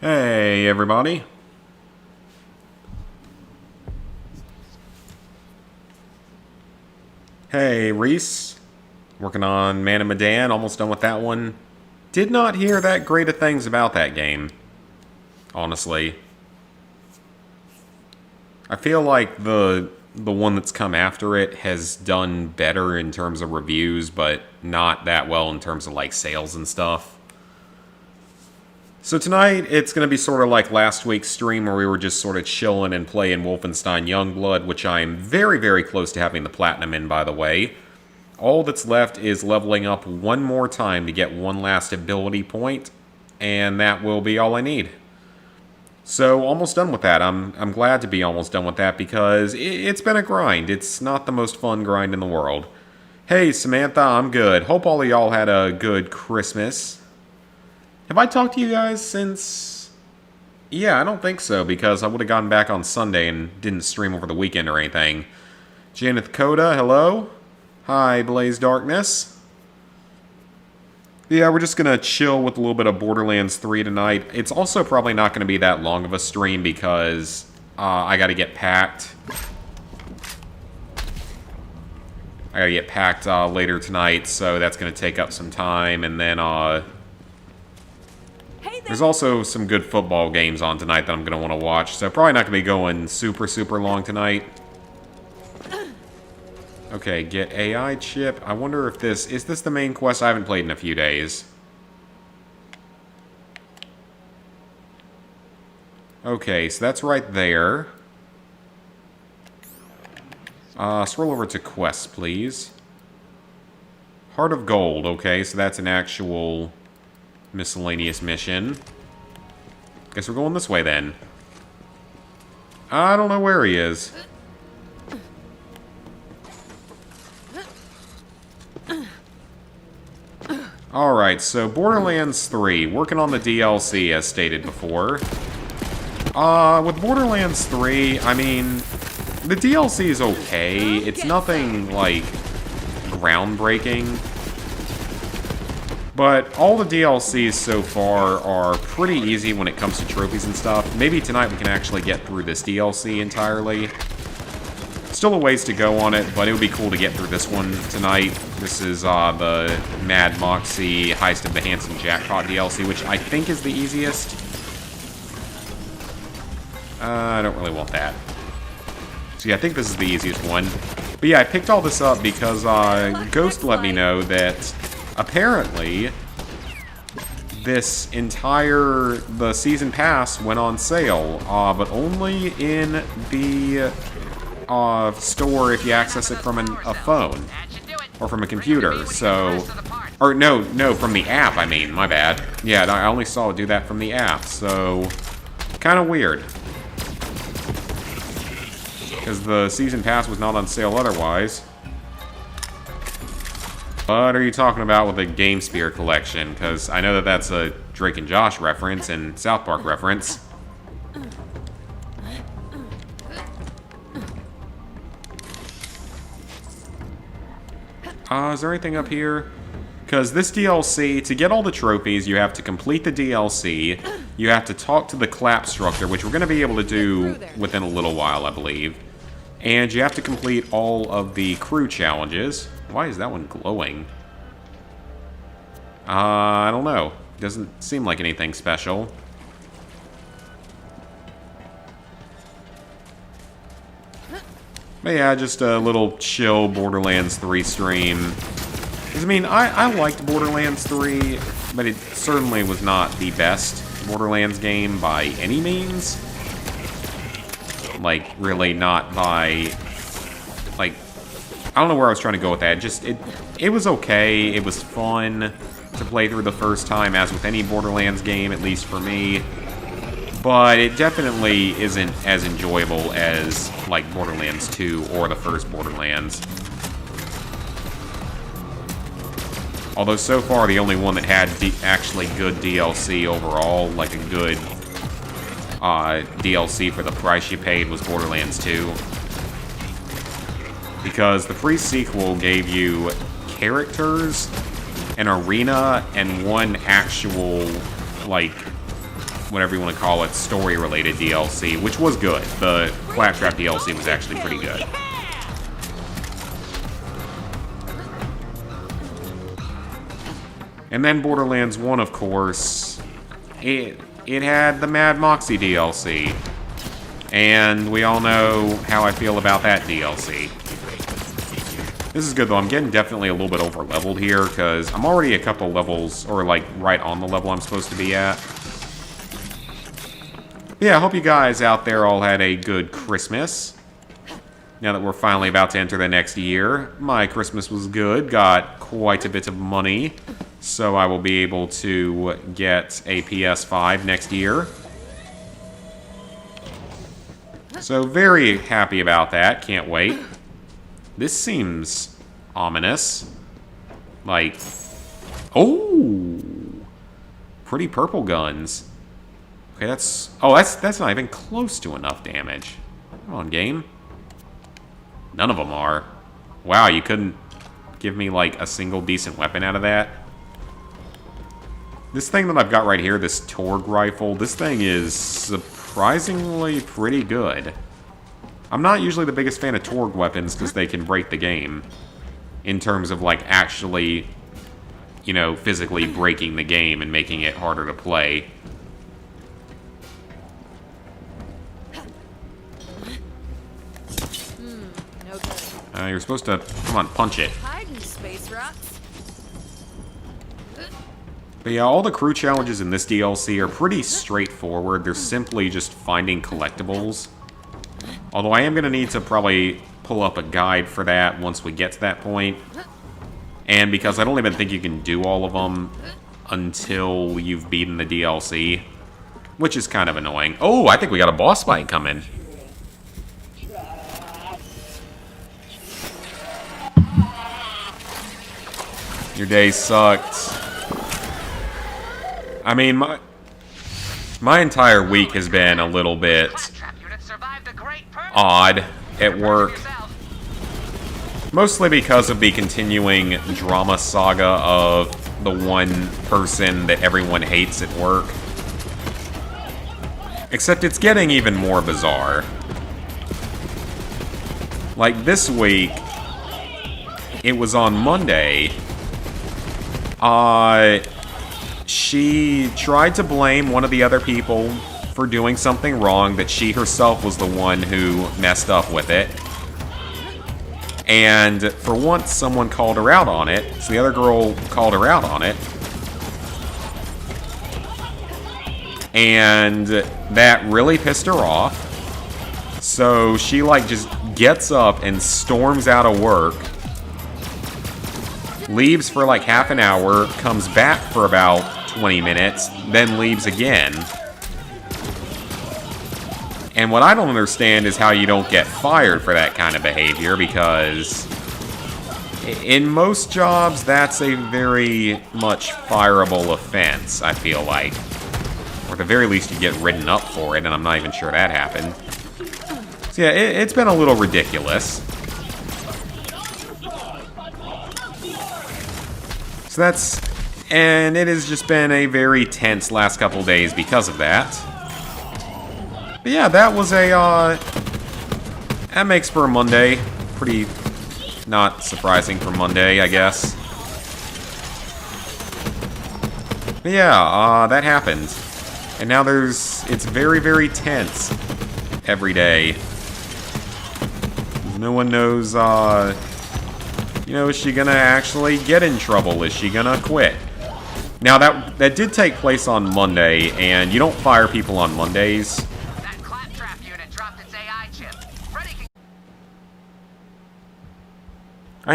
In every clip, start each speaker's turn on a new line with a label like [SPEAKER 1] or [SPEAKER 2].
[SPEAKER 1] Hey, everybody. Hey, Reese. Working on Man of Medan, almost done with that one. Did not hear that great of things about that game, honestly. I feel like the one that's come after it has done better in terms of reviews, but not that well in terms of like sales and stuff. So tonight, it's going to be sort of like last week's stream where we were just sort of chilling and playing Wolfenstein Youngblood, which I am very, very close to having the platinum in, by the way. All that's left is leveling up one more time to get one last ability point, and that will be all I need. So, almost done with that. I'm glad to be almost done with that because it's been a grind. It's not the most fun grind in the world. Hey, Samantha, I'm good. Hope all of y'all had a good Christmas. Have I talked to you guys since... Yeah, I don't think so, because I would have gotten back on Sunday and didn't stream over the weekend or anything. Janeth Coda, hello. Hi, Blaze Darkness. Yeah, we're just going to chill with a little bit of Borderlands 3 tonight. It's also probably not going to be that long of a stream because I got to get packed. I got to get packed later tonight, so that's going to take up some time, and then... There's also some good football games on tonight that I'm going to want to watch, so probably not going to be going super, super long tonight. Okay, get AI chip. I wonder if this... Is this the main quest? I haven't played in a few days. Okay, so that's right there. Scroll over to quests, please. Heart of Gold. Okay, so that's an actual... miscellaneous mission. Guess we're going this way then. I don't know where he is. Alright, so Borderlands 3. Working on the DLC as stated before. With Borderlands 3, I mean, the DLC is okay. It's nothing, like, groundbreaking. But all the DLCs so far are pretty easy when it comes to trophies and stuff. Maybe tonight we can actually get through this DLC entirely. Still a ways to go on it, but it would be cool to get through this one tonight. This is the Mad Moxie Heist of the Handsome Jackpot DLC, which I think is the easiest. I don't really want that. So yeah, I think this is the easiest one. But yeah, I picked all this up because Ghost let me know that... Apparently, this entire, the season pass went on sale, but only in the store if you access it from a phone, or from a computer, so, or no, from the app, I mean, my bad. Yeah, I only saw it do that from the app, so, kind of weird. Because the season pass was not on sale otherwise. What are you talking about with the Game Spear collection? Because I know that that's a Drake and Josh reference and South Park reference. Is there anything up here? Because this DLC, to get all the trophies, you have to complete the DLC, you have to talk to the Clapstructor, which we're going to be able to do within a little while, I believe. And you have to complete all of the crew challenges. Why is that one glowing? I don't know. Doesn't seem like anything special. But yeah, just a little chill Borderlands 3 stream. Because, I mean, I liked Borderlands 3, but it certainly was not the best Borderlands game by any means. Like, really not by... Like... I don't know where I was trying to go with that. Just, it was okay. It was fun to play through the first time, as with any Borderlands game, at least for me. But it definitely isn't as enjoyable as, like, Borderlands 2 or the first Borderlands. Although, so far, the only one that had actually good DLC overall, like a good DLC for the price you paid, was Borderlands 2. Because the pre-sequel gave you characters, an arena, and one actual, like, whatever you want to call it, story-related DLC, which was good. The Claptrap DLC was actually pretty good. And then Borderlands 1, of course, it had the Mad Moxie DLC. And we all know how I feel about that DLC. This is good, though. I'm getting definitely a little bit over-leveled here, because I'm already a couple levels, or like, right on the level I'm supposed to be at. Yeah, I hope you guys out there all had a good Christmas. Now that we're finally about to enter the next year, my Christmas was good. Got quite a bit of money, so I will be able to get a PS5 next year. So very happy about that. Can't wait. This seems ominous. Like, oh, pretty purple guns. Okay, that's not even close to enough damage. Come on, game. None of them are. Wow, you couldn't give me like a single decent weapon out of that. This thing that I've got right here, this Torg rifle, this thing is surprisingly pretty good. I'm not usually the biggest fan of Torg weapons because they can break the game. In terms of, like, actually, you know, physically breaking the game and making it harder to play. You're supposed to, come on, punch it. But yeah, all the crew challenges in this DLC are pretty straightforward. They're simply just finding collectibles. Although I am going to need to probably pull up a guide for that once we get to that point. And because I don't even think you can do all of them until you've beaten the DLC. Which is kind of annoying. Oh, I think we got a boss fight coming. Your day sucked. I mean, my entire week has been a little bit odd at work. Mostly because of the continuing drama saga of the one person that everyone hates at work. Except it's getting even more bizarre. Like this week, it was on Monday. She tried to blame one of the other people for doing something wrong, that she herself was the one who messed up with it. And for once, someone called her out on it, so the other girl called her out on it. And that really pissed her off. So she, like, just gets up and storms out of work. Leaves for like half an hour, comes back for about 20 minutes, then leaves again. And what I don't understand is how you don't get fired for that kind of behavior, because in most jobs, that's a very much fireable offense, I feel like. Or at the very least, you get written up for it, and I'm not even sure that happened. So yeah, it's been a little ridiculous. So that's, and it has just been a very tense last couple days because of that. But yeah, that was that makes for a Monday. Pretty not surprising for Monday, I guess. But yeah, that happened. And now it's very, very tense every day. No one knows, you know, is she gonna actually get in trouble? Is she gonna quit? Now, that did take place on Monday, and you don't fire people on Mondays.
[SPEAKER 2] That Claptrap unit dropped its AI chip. Ready.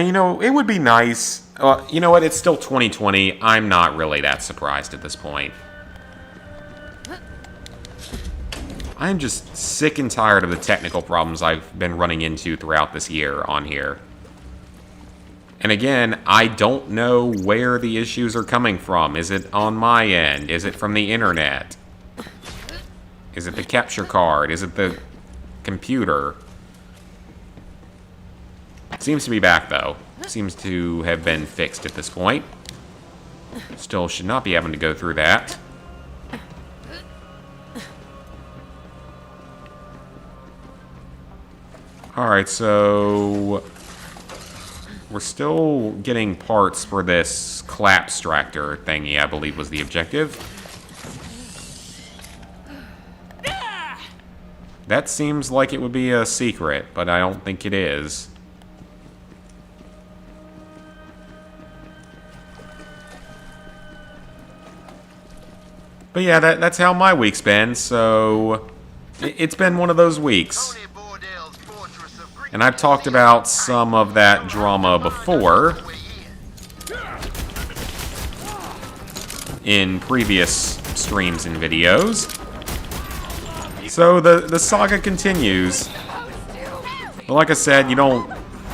[SPEAKER 1] You know, it would be nice. You know what? It's still 2020. I'm not really that surprised at this point. I'm just sick and tired of the technical problems I've been running into throughout this year on here. And again, I don't know where the issues are coming from. Is it on my end? Is it from the internet? Is it the capture card? Is it the computer? It seems to be back, though. Seems to have been fixed at this point. Still should not be having to go through that. Alright, so we're still getting parts for this clapstractor thingy, I believe was the objective. That seems like it would be a secret, but I don't think it is. But yeah, that's how my week's been, so it's been one of those weeks. And I've talked about some of that drama before in previous streams and videos. So the saga continues. But like I said, you don't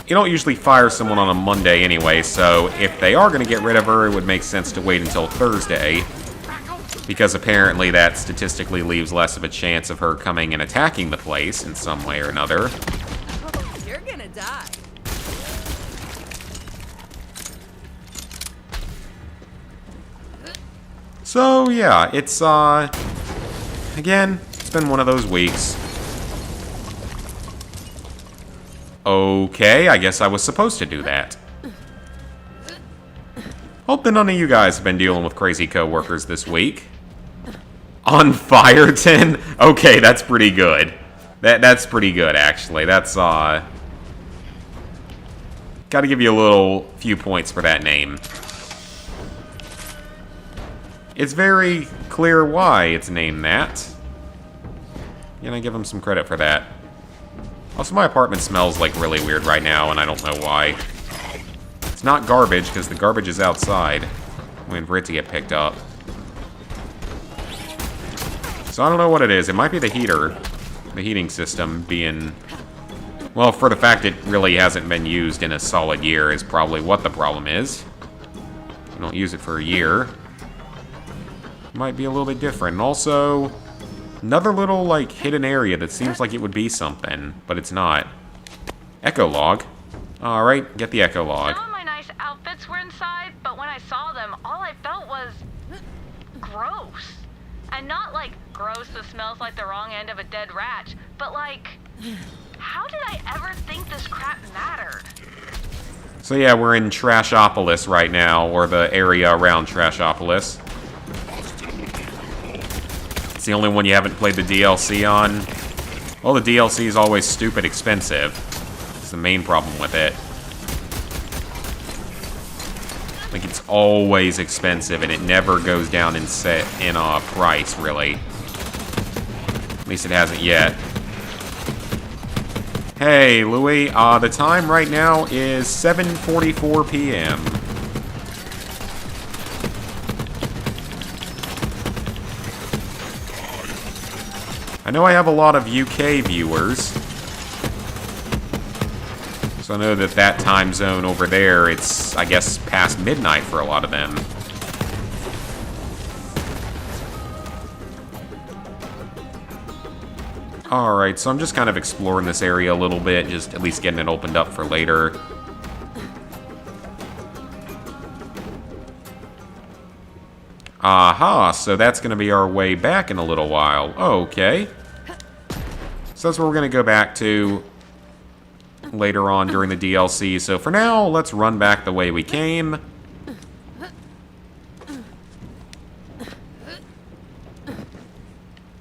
[SPEAKER 1] usually fire someone on a Monday anyway, so if they are going to get rid of her, it would make sense to wait until Thursday. Because apparently that statistically leaves less of a chance of her coming and attacking the place in some way or another.
[SPEAKER 3] You're gonna die.
[SPEAKER 1] So yeah, it's again, it's been one of those weeks. Okay, I guess I was supposed to do that. Hope that none of you guys have been dealing with crazy coworkers this week. On Fireton? Okay, that's pretty good. That's pretty good, actually. That's, gotta give you a little few points for that name. It's very clear why it's named that. And I give him some credit for that. Also, my apartment smells, like, really weird right now, and I don't know why. It's not garbage, because the garbage is outside. Waiting for it to get picked up. So I don't know what it is. It might be the heater. The heating system being... Well, for the fact it really hasn't been used in a solid year is probably what the problem is. We don't use it for a year. Might be a little bit different. And also, another little, like, hidden area that seems like it would be something, but it's not. Echo log. Alright, get the echo log.
[SPEAKER 2] Some of my nice outfits were inside, but when I saw them, all I felt was... gross. And not like gross that smells like the wrong end of a dead rat, but like, how did I ever think this crap mattered?
[SPEAKER 1] So yeah, we're in Trashopolis right now, or the area around Trashopolis. It's the only one you haven't played the DLC on. Well, the DLC is always stupid expensive. It's the main problem with it. Like, it's always expensive, and it never goes down in price, really. At least it hasn't yet. Hey, Louie, the time right now is 7:44 p.m. I know I have a lot of UK viewers. So I know that time zone over there, it's, I guess, past midnight for a lot of them. Alright, so I'm just kind of exploring this area a little bit, just at least getting it opened up for later. Aha, so that's going to be our way back in a little while. Okay. So that's where we're going to go back to later on during the DLC. So for now, let's run back the way we came.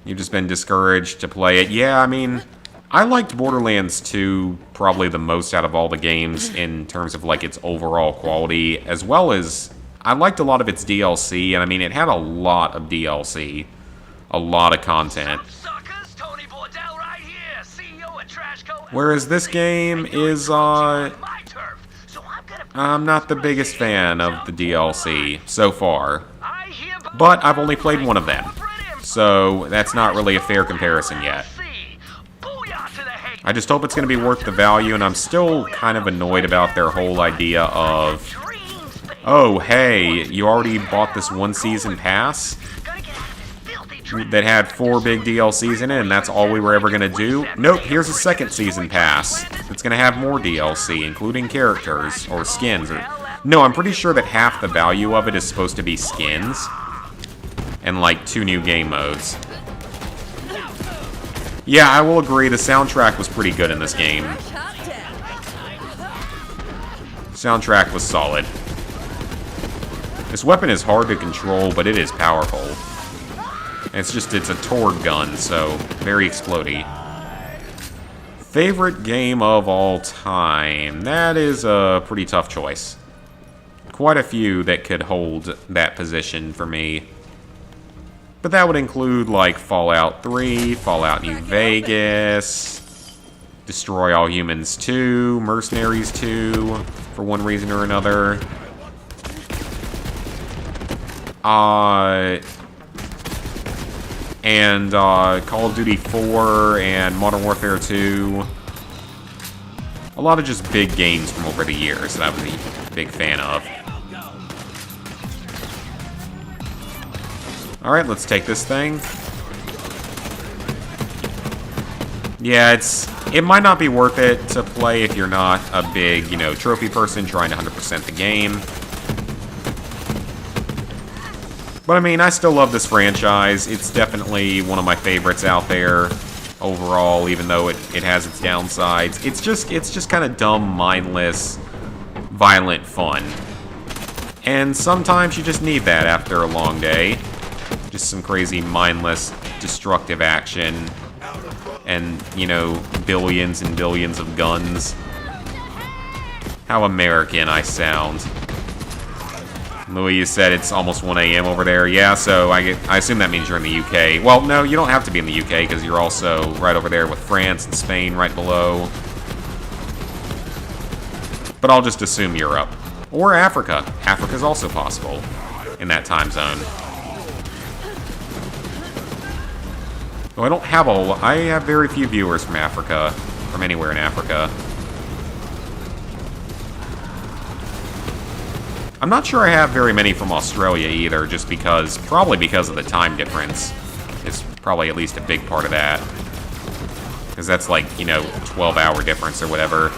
[SPEAKER 1] You've just been discouraged to play it. Yeah, I mean, I liked Borderlands 2 probably the most out of all the games in terms of, like, its overall quality, as well as I liked a lot of its DLC, and I mean, it had a lot of DLC. A lot of content. Whereas this game is, I'm not the biggest fan of the DLC so far. But I've only played one of them. So that's not really a fair comparison yet. I just hope it's going to be worth the value, and I'm still kind of annoyed about their whole idea of, oh, hey, you already bought this one season pass that had 4 big DLCs in it, and that's all we were ever going to do? Nope, here's a second season pass. It's going to have more DLC, including characters, or skins. No, I'm pretty sure that half the value of it is supposed to be skins, and like 2 new game modes. Yeah, I will agree, the soundtrack was pretty good in this game. Soundtrack was solid. This weapon is hard to control, but it is powerful. And it's a Torg gun, so very explodey. Favorite game of all time? That is a pretty tough choice. Quite a few that could hold that position for me. But that would include, like, Fallout 3, Fallout New Vegas, Destroy All Humans 2, Mercenaries 2, for one reason or another. And Call of Duty 4 and Modern Warfare 2. A lot of just big games from over the years that I was a big fan of. Alright, let's take this thing. Yeah, it might not be worth it to play if you're not a big, trophy person trying to 100% the game. But I mean, I still love this franchise. It's definitely one of my favorites out there overall, even though it has its downsides. It's just kind of dumb, mindless, violent fun. And sometimes you just need that after a long day. Just some crazy, mindless, destructive action. And, billions and billions of guns. How American I sound. Louis, you said it's almost 1 a.m. over there. Yeah, so I assume that means you're in the UK. Well, no, you don't have to be in the UK, because you're also right over there with France and Spain right below. But I'll just assume Europe. Or Africa. Africa's also possible in that time zone. Though I have very few viewers from Africa, from anywhere in Africa. I'm not sure I have very many from Australia either, probably because of the time difference. It's probably at least a big part of that. Because that's like, 12-hour difference or whatever.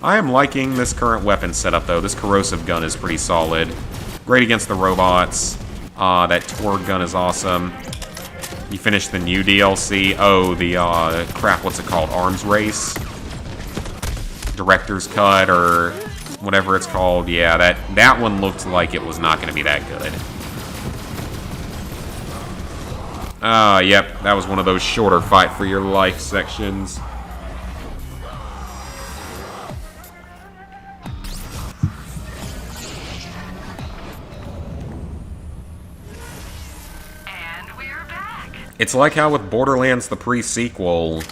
[SPEAKER 1] I am liking this current weapon setup, though. This corrosive gun is pretty solid. Great against the robots. That Torg gun is awesome. You finished the new DLC. Oh, the, crap, what's it called? Arms Race? Director's Cut, or whatever it's called. Yeah, that one looked like it was not going to be that good. Yep, that was one of those shorter fight for your life sections. It's like how with Borderlands, the pre-sequel,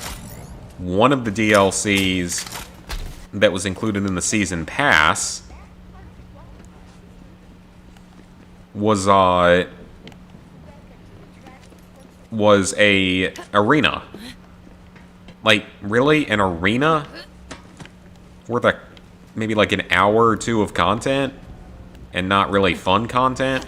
[SPEAKER 1] one of the DLCs that was included in the Season Pass was a arena. Like, really? An arena? Worth maybe like an hour or two of content? And not really fun content?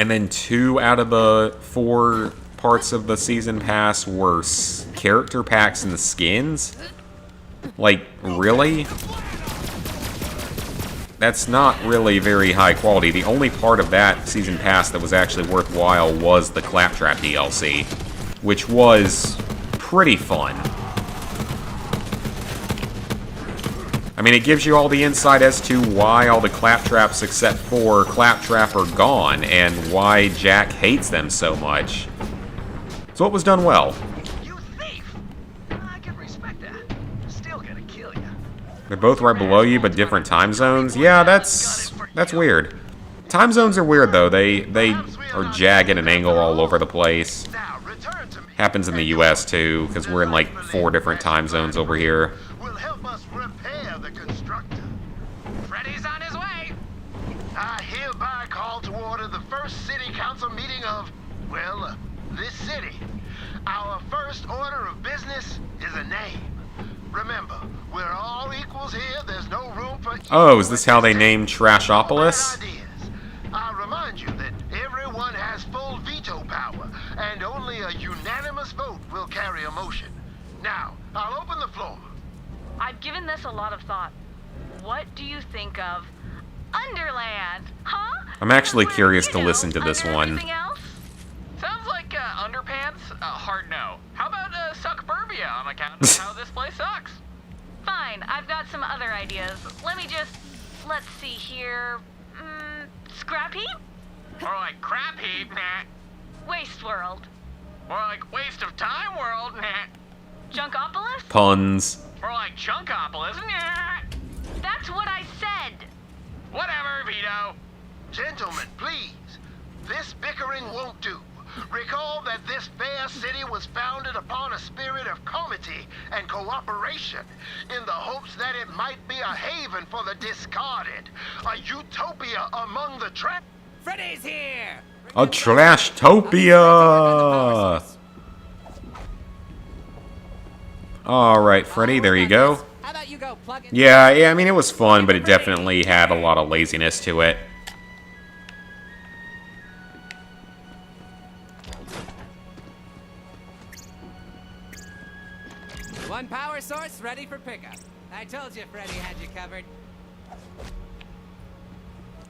[SPEAKER 1] And then 2 out of the 4 parts of the Season Pass were character packs and skins? Like, really? That's not really very high quality. The only part of that Season Pass that was actually worthwhile was the Claptrap DLC, which was pretty fun. I mean, it gives you all the insight as to why all the Claptraps except for Claptrap are gone, and why Jack hates them so much. So it was done well.
[SPEAKER 4] You thief! I can respect that. Still gonna kill you.
[SPEAKER 1] They're both right below you, but different time zones? Yeah, that's weird. Time zones are weird, though. They are jagged at an angle all over the place.
[SPEAKER 4] Now, return to me.
[SPEAKER 1] Happens in the US, too, because we're in, like, 4 different time zones over here.
[SPEAKER 4] Will help us repair the constructor. Freddy's on his way. I hereby call to order the first city council meeting of, well, this city. Our first order of business is a name. Remember, we're all equals here. There's no room for...
[SPEAKER 1] Oh, is this how they named Trashopolis?
[SPEAKER 4] I remind you that everyone has full veto power, and only a unanimous vote will carry a motion. Now, I'll open the floor.
[SPEAKER 2] I've given this a lot of thought. What do you think of Underland? Huh?
[SPEAKER 1] I'm actually
[SPEAKER 2] Where,
[SPEAKER 1] curious to listen to this
[SPEAKER 2] under
[SPEAKER 1] one.
[SPEAKER 2] everything else? ideas. Let's see here. Scrap heap?
[SPEAKER 5] More like crap heap, nah.
[SPEAKER 2] Waste world.
[SPEAKER 5] More like waste of time world, nah.
[SPEAKER 2] Junkopolis?
[SPEAKER 1] Puns.
[SPEAKER 5] More like chunkopolis, nah.
[SPEAKER 2] That's what I said.
[SPEAKER 5] Whatever, Vito.
[SPEAKER 4] Gentlemen, please. This bickering won't do. Recall that this fair city was founded upon a spirit of comity and cooperation in the hopes that it might be a haven for the discarded, a utopia among the trash.
[SPEAKER 3] Freddy's here!
[SPEAKER 1] A Trashtopia! Alright, Freddy, there you go.
[SPEAKER 3] How about you go plug in?
[SPEAKER 1] Yeah, I mean, it was fun, but it definitely had a lot of laziness to it.
[SPEAKER 3] One power source ready for pickup. I told you Freddy had you covered.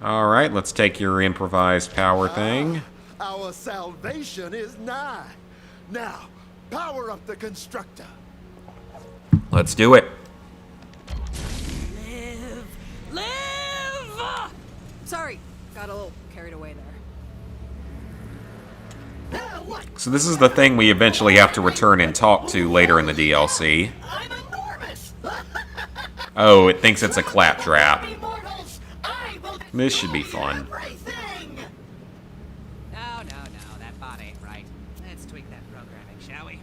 [SPEAKER 1] Alright, let's take your improvised power thing.
[SPEAKER 6] Our salvation is nigh. Now, power up the constructor.
[SPEAKER 1] Let's do it.
[SPEAKER 3] Live! Sorry, got a little carried away there.
[SPEAKER 1] So this is the thing we eventually have to return and talk to later in the DLC.
[SPEAKER 6] I'm enormous.
[SPEAKER 1] Oh, it thinks it's a claptrap.
[SPEAKER 6] Immortals, I will
[SPEAKER 1] This should be fun.
[SPEAKER 6] everything.
[SPEAKER 3] No, that bot ain't right. Let's tweak that programming, shall we?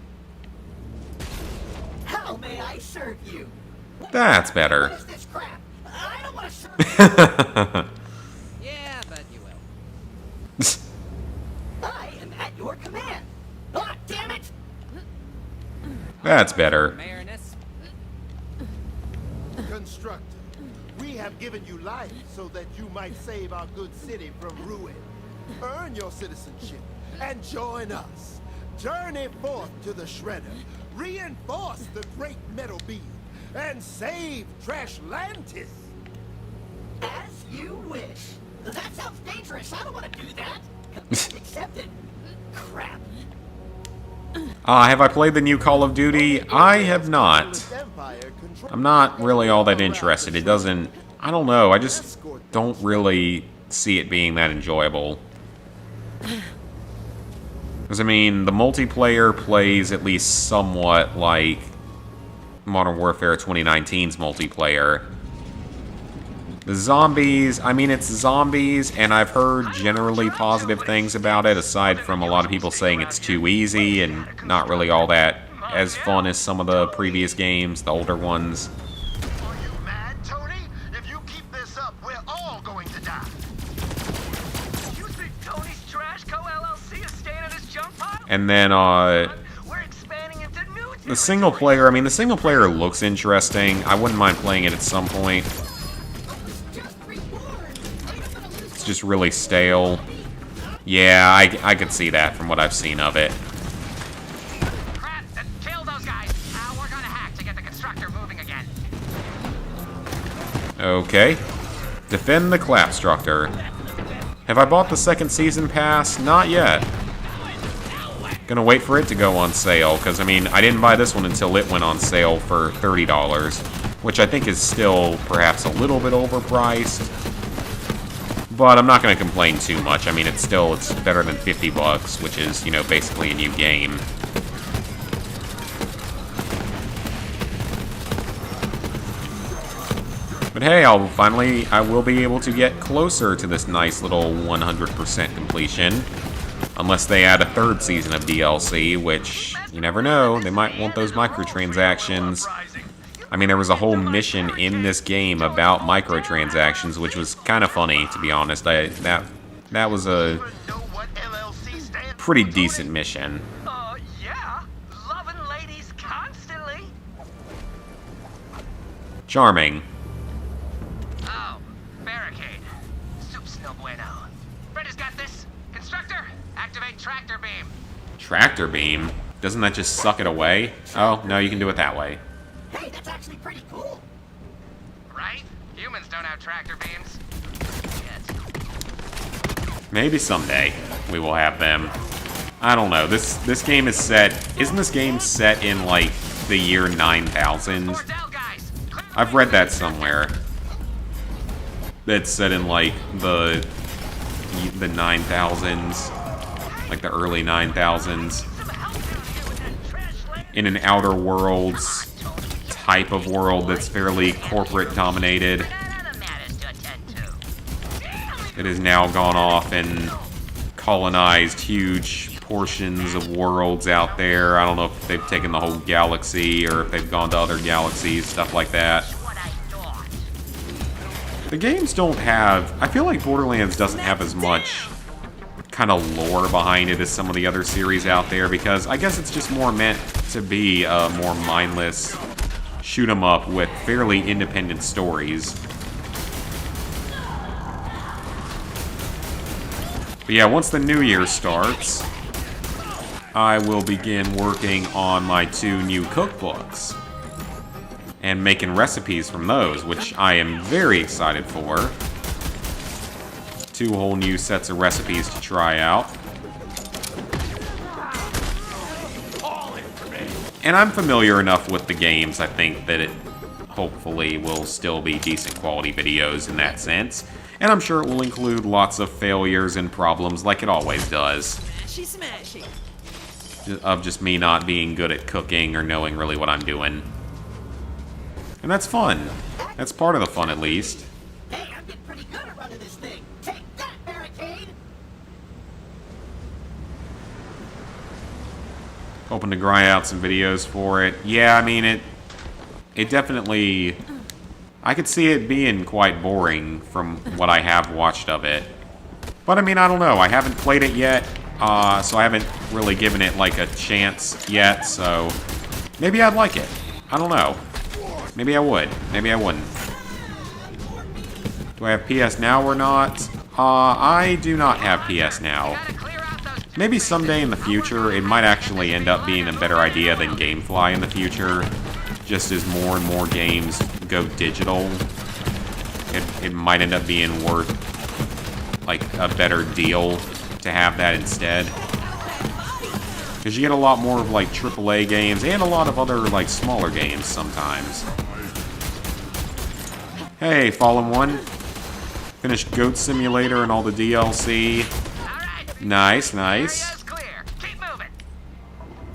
[SPEAKER 6] How may I serve you?
[SPEAKER 1] That's better.
[SPEAKER 6] What is this crap? I don't want to serve
[SPEAKER 3] Yeah, but you will.
[SPEAKER 6] I am at your command. Ah, damn it!
[SPEAKER 1] That's better.
[SPEAKER 3] Mayorness.
[SPEAKER 6] Constructor, we have given you life so that you might save our good city from ruin. Earn your citizenship and join us. Journey forth to the shredder, reinforce the great metal beam, and save Trashlantis. As you wish. That sounds dangerous. I don't want to do that. Accepted. Crap.
[SPEAKER 1] Have I played the new Call of Duty? I have not. I'm not really all that interested. It doesn't... I don't know. I just don't really see it being that enjoyable. Because, I mean, the multiplayer plays at least somewhat like Modern Warfare 2019's multiplayer. The zombies, I mean, it's zombies, and I've heard generally positive things about it, aside from a lot of people saying it's too easy and not really all that as fun as some of the previous games, the older ones.
[SPEAKER 4] Are you mad, Tony? If you keep this up, we're all going to die.
[SPEAKER 5] You think Tony's Trash Co. LLC is staying in his junk pile?
[SPEAKER 1] And then,
[SPEAKER 5] We're expanding into new
[SPEAKER 1] the single player, I mean, the single player looks interesting. I wouldn't mind playing it at some point. It's just really stale. Yeah, I could see that from what I've seen of it.
[SPEAKER 5] Crap, kill those guys. We're gonna hack to get the constructor moving again.
[SPEAKER 1] Okay. Defend the Clapstructor. Have I bought the second season pass? Not yet. Gonna wait for it to go on sale, because, I mean, I didn't buy this one until it went on sale for $30, which I think is still perhaps a little bit overpriced. But I'm not gonna complain too much. I mean, it's better than $50, which is, you know, basically a new game. But hey, I will be able to get closer to this nice little 100% completion. Unless they add a third season of DLC, which, you never know, they might want those microtransactions. I mean, there was a whole mission in this game about microtransactions, which was kind of funny, to be honest. That was a pretty decent mission.
[SPEAKER 5] Yeah. Loving ladies constantly.
[SPEAKER 1] Charming.
[SPEAKER 5] Oh, barricade. Soup's no bueno. Freddy's got this. Constructor, activate tractor beam.
[SPEAKER 1] Tractor beam? Doesn't that just suck it away? Oh, no, you can do it that way.
[SPEAKER 6] Hey, that's actually pretty cool.
[SPEAKER 5] Right? Humans don't have tractor beams. Yet.
[SPEAKER 1] Maybe someday we will have them. I don't know. This game is set... Isn't this game set in, like, the year 9000?
[SPEAKER 5] Cordell guys, clear
[SPEAKER 1] I've read that somewhere. That's set in like the 9000s, like the early 9000s, in an Outer Worlds type of world that's fairly corporate dominated. It has now gone off and colonized huge portions of worlds out there. I don't know if they've taken the whole galaxy or if they've gone to other galaxies, stuff like that. The games don't have... I feel like Borderlands doesn't have as much kind of lore behind it as some of the other series out there, because I guess it's just more meant to be a more mindless shoot 'em up with fairly independent stories. But yeah, once the new year starts, I will begin working on my 2 new cookbooks and making recipes from those, which I am very excited for. 2 whole new sets of recipes to try out. And I'm familiar enough with the games, I think, that it hopefully will still be decent quality videos in that sense. And I'm sure it will include lots of failures and problems like it always does.
[SPEAKER 3] Smashy, smashy.
[SPEAKER 1] Of just me not being good at cooking or knowing really what I'm doing. And that's fun. That's part of the fun, at least.
[SPEAKER 7] Hey, I'm getting pretty good at running this thing. Take that, barricade!
[SPEAKER 1] Hoping to grind out some videos for it. Yeah, I mean, it definitely... I could see it being quite boring from what I have watched of it. But I mean, I don't know. I haven't played it yet, so I haven't really given it like a chance yet, so maybe I'd like it. I don't know. Maybe I would. Maybe I wouldn't. Do I have PS Now or not? I do not have PS Now. Maybe someday in the future, it might actually end up being a better idea than GameFly in the future. Just as more and more games go digital, it might end up being worth, like, a better deal to have that instead. Because you get a lot more of, like, AAA games and a lot of other, like, smaller games sometimes. Hey, Fallen One. Finished Goat Simulator and all the DLC. Nice, nice.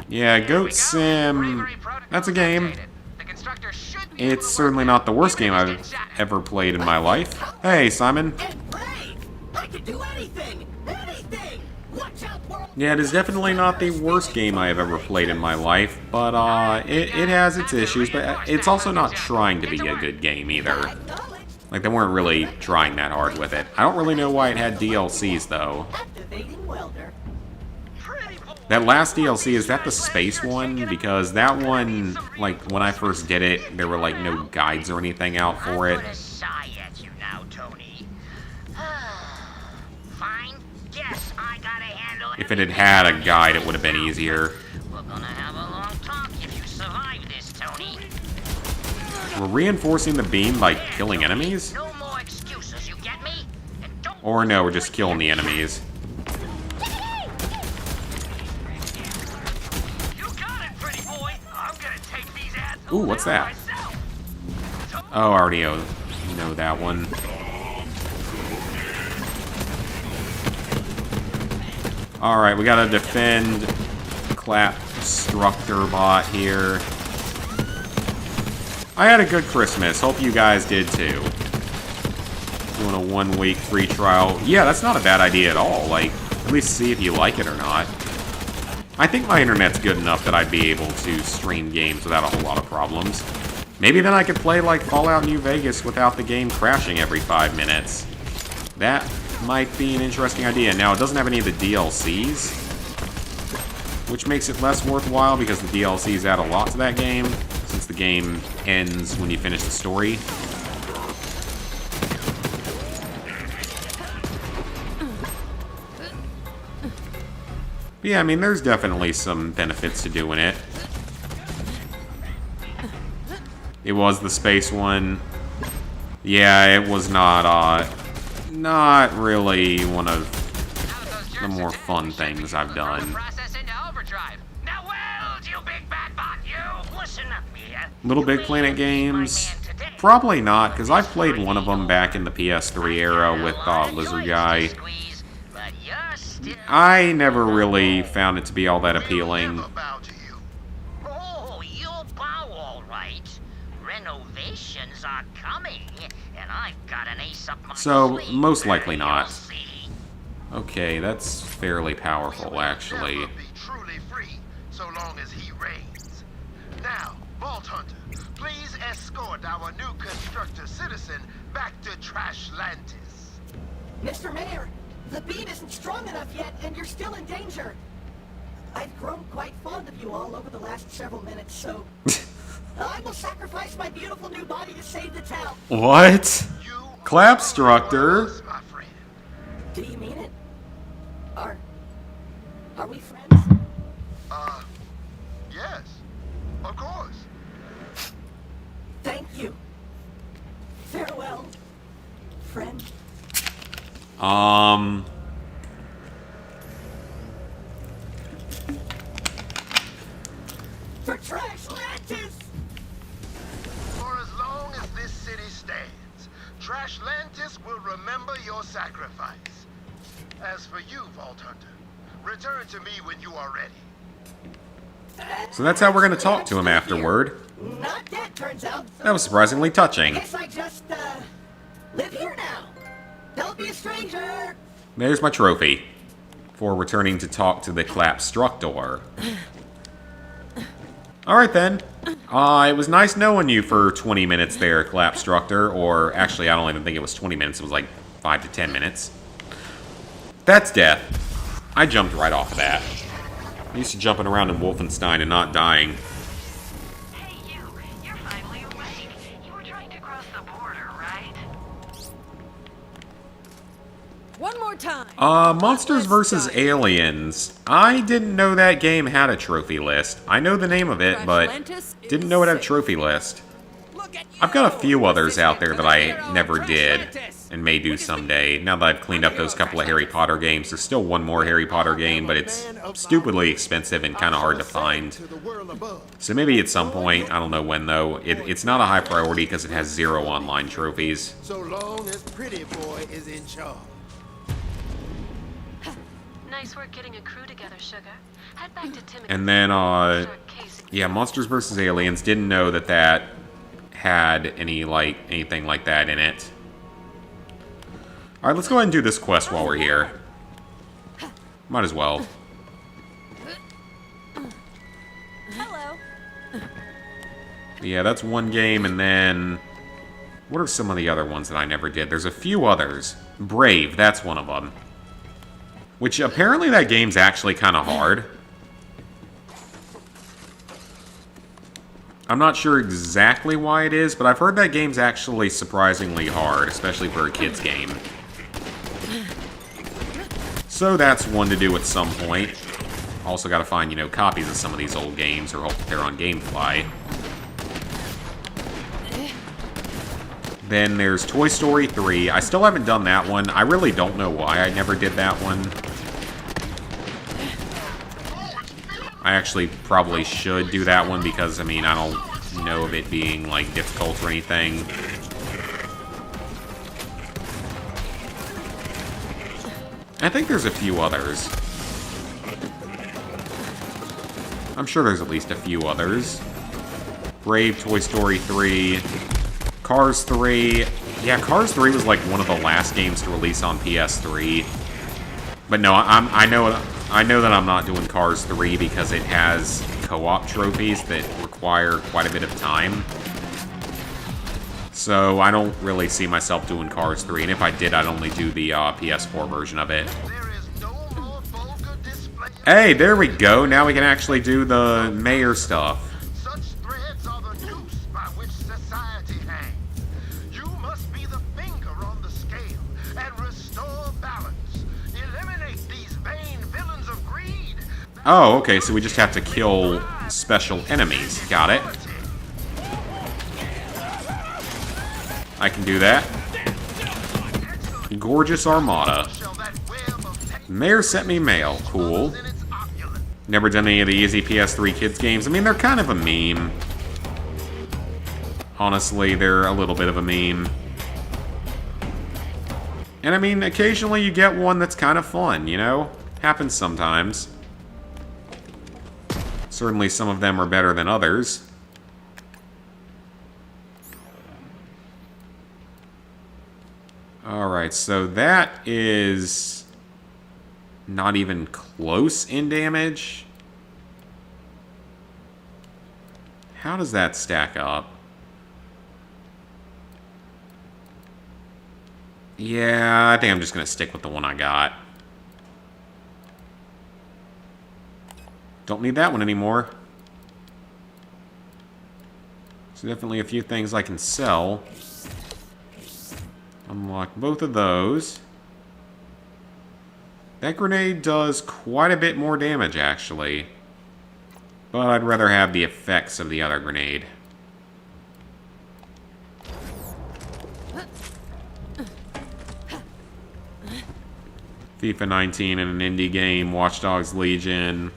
[SPEAKER 1] Yeah, Goat Sim, that's a game. It's certainly not the worst game I've ever played in my life. Hey, Simon.
[SPEAKER 7] I can do anything! Anything! Watch out, world!
[SPEAKER 1] Yeah, it is definitely not the worst game I have ever played in my life, but it has its issues, but it's also not trying to be a good game either. Like, they weren't really trying that hard with it. I don't really know why it had DLCs, though.
[SPEAKER 7] Activating welder.
[SPEAKER 1] That last DLC, is that the space one? Because that one, like, when I first did it, there were, like, no guides or anything out for it.
[SPEAKER 5] Sigh at you now, Tony. Fine. Guess I gotta handle it.
[SPEAKER 1] If it had had a guide, it would have been easier.
[SPEAKER 5] We're gonna have a long talk if you survive this, Tony.
[SPEAKER 1] We're reinforcing the beam by killing enemies?
[SPEAKER 5] No more excuses, you get me? And don't
[SPEAKER 1] Or no, we're just killing the enemies.
[SPEAKER 5] You got it, pretty boy. I'm gonna take these assholes
[SPEAKER 1] Ooh, what's that?
[SPEAKER 5] myself.
[SPEAKER 1] Oh, I already know that one. Alright, we gotta defend Clapstructor bot here. I had a good Christmas. Hope you guys did too. Doing a 1-week free trial. Yeah, that's not a bad idea at all. Like, at least see if you like it or not. I think my internet's good enough that I'd be able to stream games without a whole lot of problems. Maybe then I could play like Fallout New Vegas without the game crashing every 5 minutes. That might be an interesting idea. Now, it doesn't have any of the DLCs, which makes it less worthwhile because the DLCs add a lot to that game, since the game ends when you finish the story. But yeah, I mean, there's definitely some benefits to doing it. It was the space one. Yeah, it was not really one of the more fun things I've done.
[SPEAKER 5] Process into overdrive. Now weld, you big bad bot, you! Listen up, Mia.
[SPEAKER 1] Little Big Planet games. Probably not, because I played one of them back in the PS3 era with Lizard Guy. I never really found it to be all that appealing.
[SPEAKER 4] We'll never bow to you.
[SPEAKER 7] Oh, you'll bow all right. Renovations are coming, and I've got an ace up my
[SPEAKER 1] So,
[SPEAKER 7] sleeve.
[SPEAKER 1] most likely not.
[SPEAKER 7] You'll see.
[SPEAKER 1] Okay, that's fairly
[SPEAKER 4] We
[SPEAKER 1] powerful,
[SPEAKER 4] will
[SPEAKER 1] actually.
[SPEAKER 4] never be truly free so long as he reigns. Now, Vault Hunter, please escort our new constructor citizen back to Trashlantis.
[SPEAKER 7] Mr. Mayor, the beam isn't strong enough yet, and you're still in danger. I've grown quite fond of you all over the last several minutes, so I will sacrifice my beautiful new body to save the town.
[SPEAKER 1] What?
[SPEAKER 4] You
[SPEAKER 1] Clapstructor?
[SPEAKER 4] are us, my friend.
[SPEAKER 7] Do you mean it? Are we friends?
[SPEAKER 4] Yes, of course.
[SPEAKER 7] Thank you. Farewell, friend. For Trashlantis!
[SPEAKER 4] For as long as this city stands, Trashlantis will remember your sacrifice. As for you, Vault Hunter, return to me when you are ready.
[SPEAKER 1] So that's how we're gonna talk to him afterward.
[SPEAKER 7] Not dead, turns out.
[SPEAKER 1] That was surprisingly touching.
[SPEAKER 7] Guess I just, live here now. Don't be a stranger.
[SPEAKER 1] There's my trophy for returning to talk to the Clapstructor. Alright then. It was nice knowing you for 20 minutes there, Clapstructor. Or, actually, I don't even think it was 20 minutes. It was like 5 to 10 minutes. That's death. I jumped right off of that. I'm used to jumping around in Wolfenstein and not dying.
[SPEAKER 2] Hey, you're finally awake. You were trying to cross the border, right?
[SPEAKER 8] One more time.
[SPEAKER 1] Monsters vs. Aliens. I didn't know that game had a trophy list. I know the name of it, but didn't know it had a trophy list.
[SPEAKER 3] Look at you.
[SPEAKER 1] I've got a few others out there that I
[SPEAKER 3] Hero,
[SPEAKER 1] never did,
[SPEAKER 3] Trashlantis.
[SPEAKER 1] and may do someday. Now that I've cleaned up those couple of Harry Potter games, there's still one more Harry Potter game, but it's stupidly expensive and kind of hard to find.
[SPEAKER 6] To the world above.
[SPEAKER 1] So maybe at some point, I don't know when though, it's not a high priority because it has 0 online trophies.
[SPEAKER 6] So long as Pretty Boy is in charge.
[SPEAKER 2] Nice work getting a crew together, Sugar. Head back to Timothy.
[SPEAKER 1] And then, yeah, Monsters vs. Aliens, didn't know that that had anything like that in it. Alright, let's go ahead and do this quest while we're here. Might as well.
[SPEAKER 8] Hello.
[SPEAKER 1] Yeah, that's one game, and then... What are some of the other ones that I never did? There's a few others. Brave, that's one of them. Which, apparently that game's actually kind of hard. I'm not sure exactly why it is, but I've heard that game's actually surprisingly hard, especially for a kid's game. So that's one to do at some point. Also gotta find, copies of some of these old games, or hope that they're on GameFly. Then there's Toy Story 3. I still haven't done that one. I really don't know why I never did that one. I actually probably should do that one because, I mean, I don't know of it being, difficult or anything. I think there's a few others. I'm sure there's at least a few others. Brave, Toy Story 3, Cars 3. Yeah, Cars 3 was one of the last games to release on PS3. But no, I know that I'm not doing Cars 3 because it has co-op trophies that require quite a bit of time. So I don't really see myself doing Cars 3, and if I did, I'd only do the PS4 version of it.
[SPEAKER 4] There is no more vulgar display.
[SPEAKER 1] Hey, there we go. Now we can actually do the mayor stuff.
[SPEAKER 4] Such threads are the noose by which society hangs. You must be the finger on the scale and restore balance. Eliminate these vain villains of greed.
[SPEAKER 1] Oh, okay, so we just have to kill special enemies. Got it. I can do that. Gorgeous Armada.
[SPEAKER 4] Shall that web of pain
[SPEAKER 1] Mayor sent me mail. Cool.
[SPEAKER 4] in its opulence.
[SPEAKER 1] Never done any of the easy PS3 kids games. I mean, they're kind of a meme. Honestly, they're a little bit of a meme. And I mean, occasionally you get one that's kind of fun, you know? Happens sometimes. Certainly some of them are better than others. Alright, so that is not even close in damage. How does that stack up? Yeah, I think I'm just going to stick with the one I got. Don't need that one anymore. There's definitely a few things I can sell. Unlock both of those. That grenade does quite a bit more damage, actually. But I'd rather have the effects of the other grenade. FIFA 19 and an indie game, Watch Dogs Legion.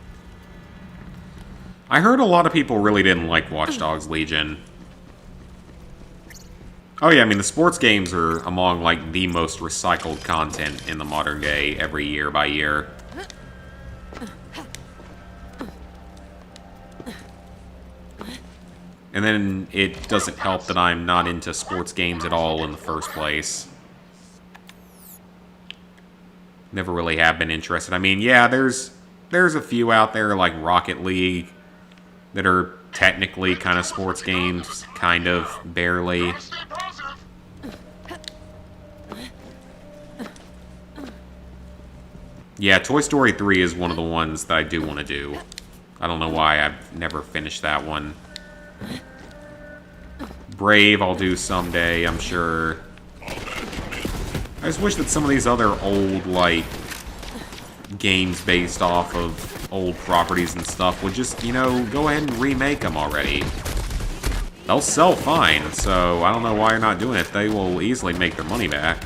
[SPEAKER 1] I heard a lot of people really didn't like Watch Dogs Legion. Oh yeah, I mean, the sports games are among, like, the most recycled content in the modern day every year by year. And then it doesn't help that I'm not into sports games at all in the first place. Never really have been interested. I mean, yeah, there's a few out there, like Rocket League, that are technically kind of sports games, kind of, barely. Yeah, Toy Story 3 is one of the ones that I do want to do. I don't know why I've never finished that one. Brave I'll do someday, I'm sure. I just wish that some of these other old, like, games based off of old properties and stuff would just, you know, go ahead and remake them already. They'll sell fine, so I don't know why you're not doing it. They will easily make their money back.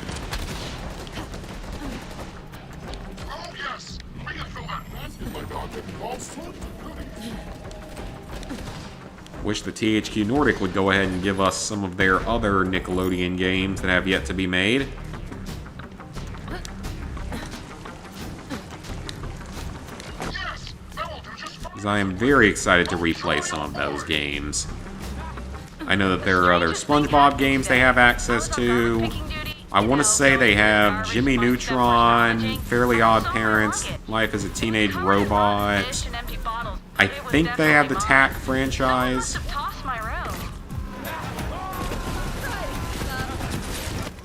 [SPEAKER 1] Wish the THQ Nordic would go ahead and give us some of their other Nickelodeon games that have yet to be made. Because I am very excited to replay some of those games. I know that there are other SpongeBob games they have access to. I want to say they have Jimmy Neutron, Fairly Odd Parents, Life as a Teenage Robot. I think they have the TAC franchise.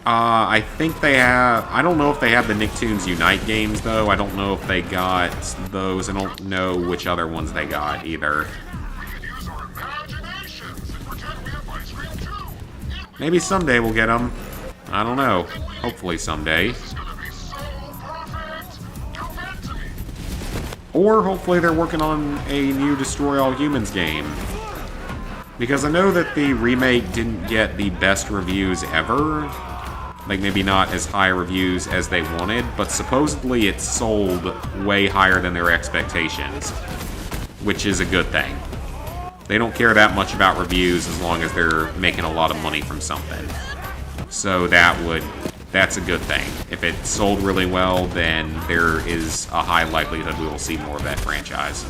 [SPEAKER 1] I think they have... I don't know if they have the Nicktoons Unite games, though. I don't know if they got those. I don't know which other ones they got, either. Maybe someday we'll get them. I don't know. Hopefully someday. Or hopefully they're working on a new Destroy All Humans game. Because I know that the remake didn't get the best reviews ever. Like, maybe not as high reviews as they wanted, but supposedly it sold way higher than their expectations. Which is a good thing. They don't care that much about reviews as long as they're making a lot of money from something. So that's a good thing. If it sold really well, then there is a high likelihood we will see more of that franchise.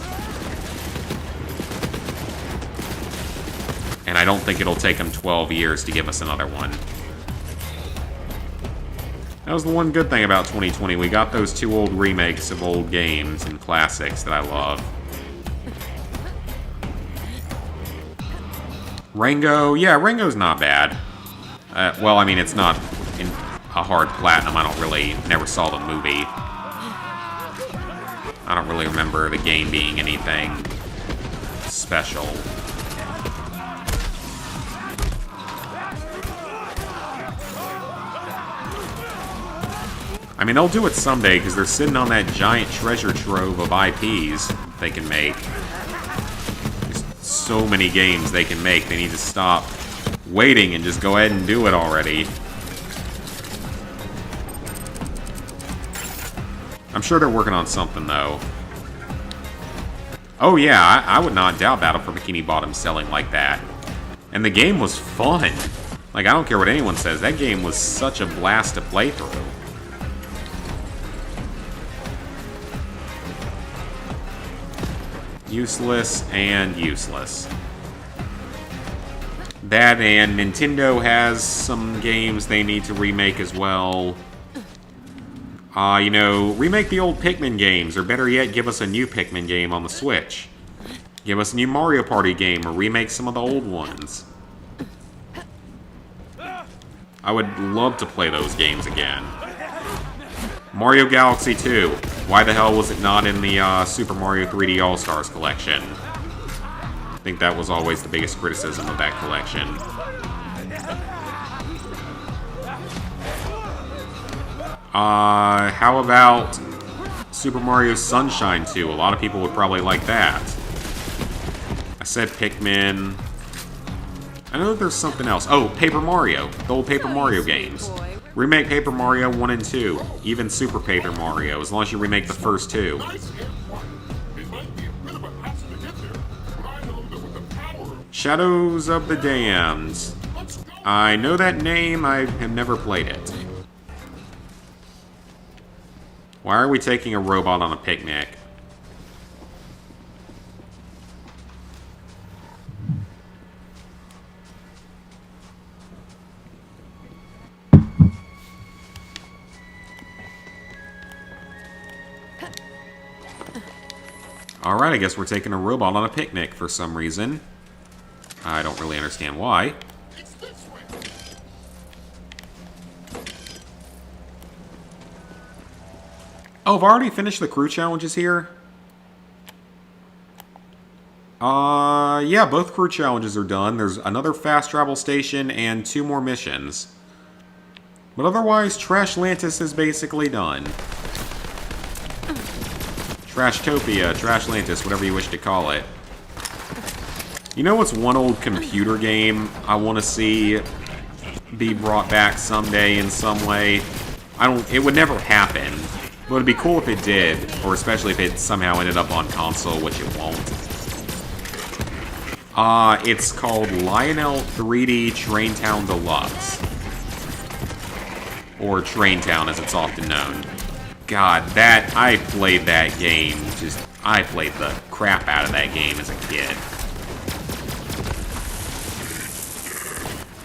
[SPEAKER 1] And I don't think it'll take them 12 years to give us another one. That was the one good thing about 2020. We got those two old remakes of old games and classics that I love. Rango, yeah, Rango's not bad. Well, I mean, it's not in a hard platinum. Never saw the movie. I don't really remember the game being anything special. I mean, they'll do it someday, because they're sitting on that giant treasure trove of IPs they can make. There's so many games they can make. They need to stop waiting and just go ahead and do it already. I'm sure they're working on something, though. Oh yeah, I would not doubt Battle for Bikini Bottom selling like that. And the game was fun. Like, I don't care what anyone says, that game was such a blast to play through. Useless and useless. That and Nintendo has some games they need to remake as well. You know, remake the old Pikmin games, or better yet, give us a new Pikmin game on the Switch. Give us a new Mario Party game, or remake some of the old ones. I would love to play those games again. Mario Galaxy 2. Why the hell was it not in the Super Mario 3D All-Stars collection? I think that was always the biggest criticism of that collection. How about Super Mario Sunshine 2? A lot of people would probably like that. I said Pikmin. I know there's something else. Oh, Paper Mario. The old Paper Mario games. Remake Paper Mario 1 and 2. Even Super Paper Mario, as long as you remake the first two. Shadows of the Damned. I know that name, I have never played it. Why are we taking a robot on a picnic? Alright, I guess we're taking a robot on a picnic for some reason. I don't really understand why. Oh, I've already finished the crew challenges here? Yeah, both crew challenges are done. There's another fast travel station and 2 more missions. But otherwise, Trashlantis is basically done. Trashtopia, Trashlantis, whatever you wish to call it. You know what's one old computer game I want to see be brought back someday in some way? It would never happen. But it'd be cool if it did, or especially if it somehow ended up on console, which it won't. It's called Lionel 3D Traintown Deluxe. Or Traintown, as it's often known. God, I played that game, I played the crap out of that game as a kid.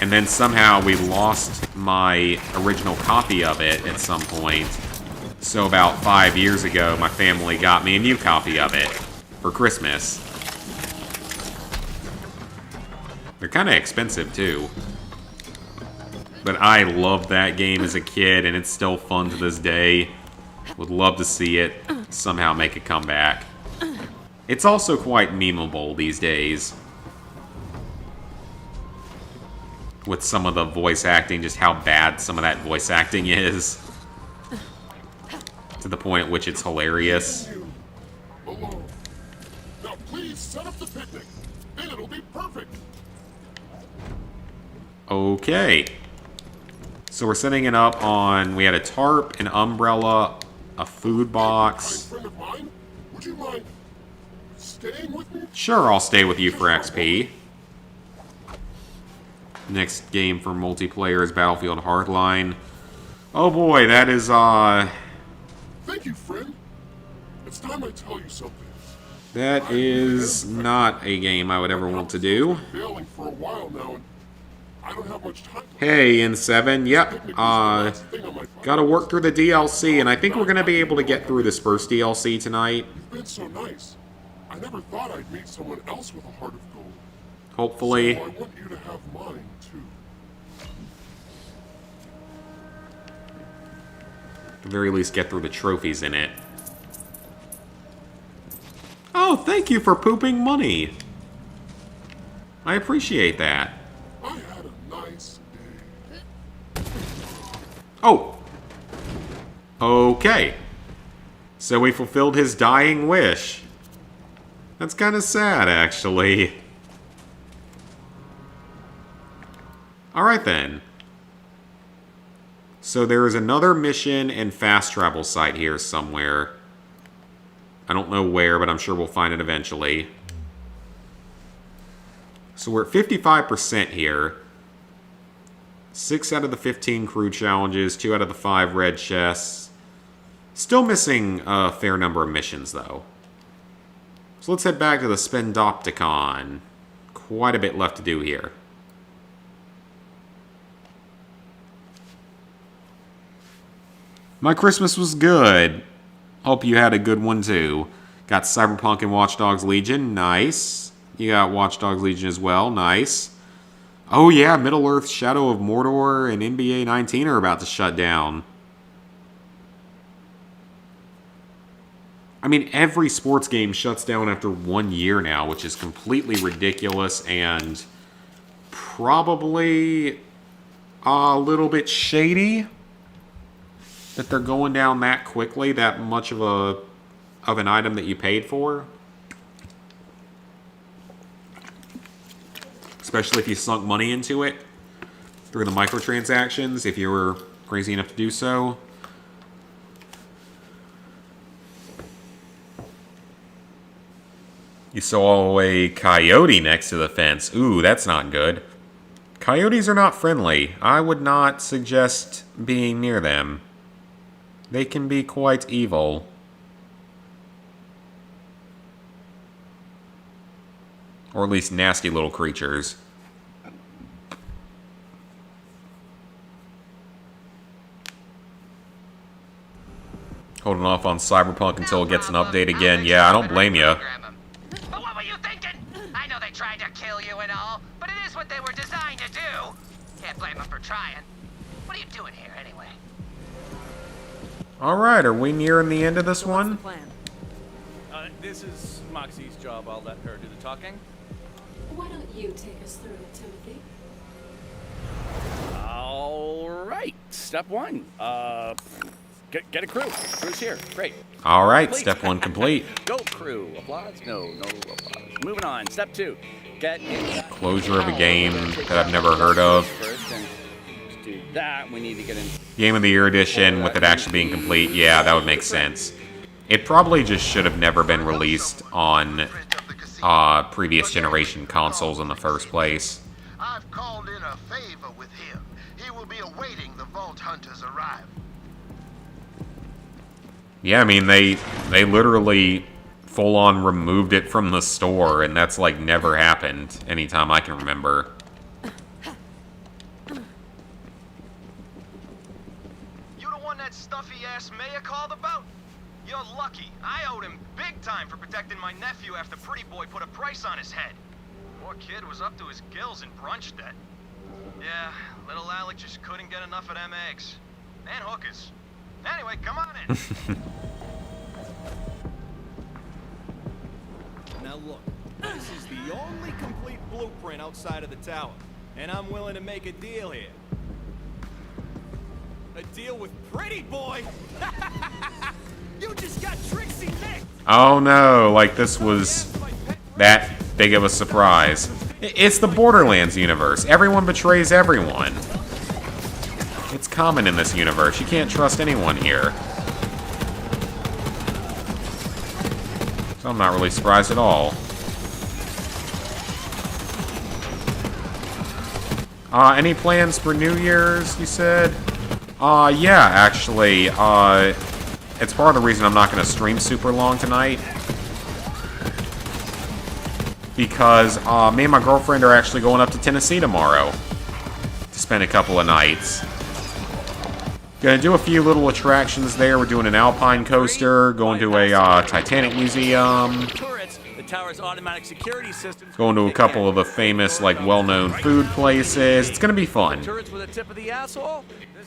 [SPEAKER 1] And then somehow we lost my original copy of it at some point. So about 5 years ago, my family got me a new copy of it for Christmas. They're kind of expensive, too. But I loved that game as a kid, and it's still fun to this day. Would love to see it somehow make a comeback. It's also quite memeable these days. With some of the voice acting, just how bad some of that voice acting is. To the point at which it's hilarious.
[SPEAKER 9] Alone. Now please set up the picnic, and it'll be perfect.
[SPEAKER 1] Okay. So we're setting it up on, we had a tarp, an umbrella, a food box.
[SPEAKER 9] Friend of mine, would you mind staying with me?
[SPEAKER 1] Sure, I'll stay with you for XP. Next game for multiplayer is Battlefield Hardline. Oh boy, that is,
[SPEAKER 9] Thank you, friend. It's time I tell you something.
[SPEAKER 1] that is not a game I would ever want to do.
[SPEAKER 9] Failing for a while now, and I don't have much time.
[SPEAKER 1] Hey, N7, yep, gotta work through the DLC, and I think we're gonna be able to get through this first DLC tonight.
[SPEAKER 9] You've been so nice. I never thought I'd meet someone else with a heart of gold.
[SPEAKER 1] Hopefully.
[SPEAKER 9] So I want you to have mine, too.
[SPEAKER 1] At the very least, get through the trophies in it. Oh, thank you for pooping money. I appreciate that.
[SPEAKER 9] I had a nice day.
[SPEAKER 1] Oh. Okay. So we fulfilled his dying wish. That's kind of sad, actually. Alright then. So there is another mission and fast travel site here somewhere. I don't know where, but I'm sure we'll find it eventually. So we're at 55% here. 6 out of the 15 crew challenges, 2 out of the 5 red chests. Still missing a fair number of missions, though. So let's head back to the Spendopticon. Quite a bit left to do here. My Christmas was good. Hope you had a good one, too. Got Cyberpunk and Watch Dogs Legion. Nice. You got Watch Dogs Legion as well. Nice. Oh yeah, Middle-earth, Shadow of Mordor, and NBA 19 are about to shut down. I mean, every sports game shuts down after 1 year now, which is completely ridiculous and probably a little bit shady that they're going down that quickly, that much of an item that you paid for. Especially if you sunk money into it through the microtransactions, if you were crazy enough to do so. You saw a coyote next to the fence. Ooh, that's not good. Coyotes are not friendly. I would not suggest being near them. They can be quite evil. Or at least nasty little creatures. Holding off on Cyberpunk until it gets an update again. Yeah, I don't blame you.
[SPEAKER 5] But what were you thinking? I know they tried to kill you and all, but it is what they were designed to do. Can't blame them for trying. What are you doing here anyway?
[SPEAKER 1] Alright, are we nearing the end of this
[SPEAKER 8] So what's the
[SPEAKER 1] one?
[SPEAKER 8] plan?
[SPEAKER 10] This is Moxie's job. I'll let her do the talking.
[SPEAKER 11] Why don't you take us through it, Timothy?
[SPEAKER 10] All right. Step 1. Get a crew. Crew's here. Great.
[SPEAKER 1] Alright,
[SPEAKER 10] Complete.
[SPEAKER 1] step 1 complete.
[SPEAKER 10] Go crew. Applause? No applause. Moving on. Step 2. Get in.
[SPEAKER 1] Closure of a game that I've never heard of.
[SPEAKER 10] First, and to do that, we need to get in.
[SPEAKER 1] Game of the Year edition with it actually being complete. Yeah, that would make sense. It probably just should have never been released on previous generation consoles in the first place.
[SPEAKER 4] I've called in a favor with him. He will be awaiting the Vault Hunter's arrival.
[SPEAKER 1] Yeah, I mean, they literally full-on removed it from the store, and that's, like, never happened anytime I can remember.
[SPEAKER 12] You the one that stuffy-ass mayor called about? You're lucky. I owed him big time for protecting my nephew after Pretty Boy put a price on his head. Poor kid was up to his gills in brunch debt. Yeah, little Alec just couldn't get enough of them eggs. And hookers. Anyway, come on in.
[SPEAKER 13] Now look, this is the only complete blueprint outside of the tower, and I'm willing to make a deal here. A deal with Pretty Boy? You just got Trixie Nick!
[SPEAKER 1] Oh no, like this was that big of a surprise. It's the Borderlands universe. Everyone betrays everyone. It's common in this universe. You can't trust anyone here. So I'm not really surprised at all. Any plans for New Year's, you said? Yeah, actually. It's part of the reason I'm not going to stream super long tonight. Because me and my girlfriend are actually going up to Tennessee tomorrow to spend a couple of nights. Gonna do a few little attractions there. We're doing an Alpine coaster, going to a Titanic museum,
[SPEAKER 10] The tower's automatic security systems.
[SPEAKER 1] going to a couple of the famous, like, well-known food places. It's gonna be fun.
[SPEAKER 10] Turrets with a tip of the asshole.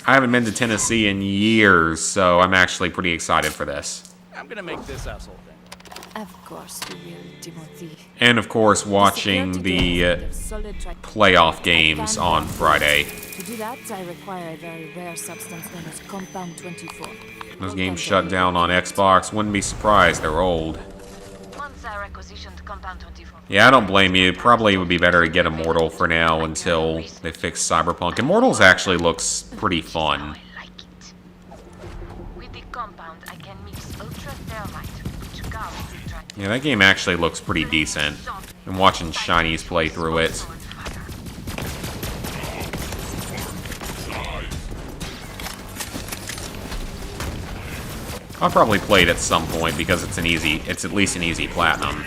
[SPEAKER 1] I haven't been to Tennessee in years, so I'm actually pretty excited for this.
[SPEAKER 10] I'm gonna make this asshole thing.
[SPEAKER 11] Of course we will, Timothy.
[SPEAKER 1] And of course, watching the playoff games on Friday.
[SPEAKER 11] To do that, I require a very rare substance known as Compound 24.
[SPEAKER 1] Those games shut down on Xbox. Wouldn't be surprised. They're old.
[SPEAKER 2] Once I requisitioned Compound 24.
[SPEAKER 1] Yeah, I don't blame you. Probably would be better to get Immortal for now until they fix Cyberpunk. Immortals actually looks pretty fun.
[SPEAKER 2] I like it. With the compound, I can mix ultra thermite, which Gauss is trying to
[SPEAKER 1] Yeah, that game actually looks pretty decent. I'm watching Shinies play through it. I'll probably play it at some point because it's at least an easy platinum.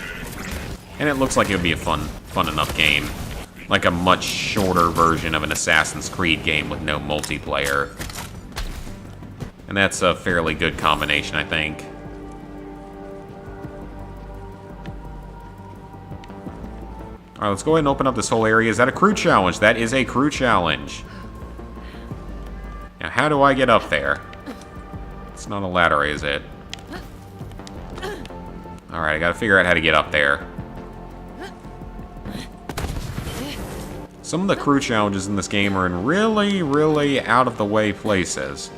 [SPEAKER 1] And it looks like it would be a fun enough game. Like a much shorter version of an Assassin's Creed game with no multiplayer. And that's a fairly good combination, I think. Alright, let's go ahead and open up this whole area. Is that a crew challenge? That is a crew challenge. Now, how do I get up there? It's not a ladder, is it? Alright, I gotta figure out how to get up there. Some of the crew challenges in this game are in really, really out-of-the-way places.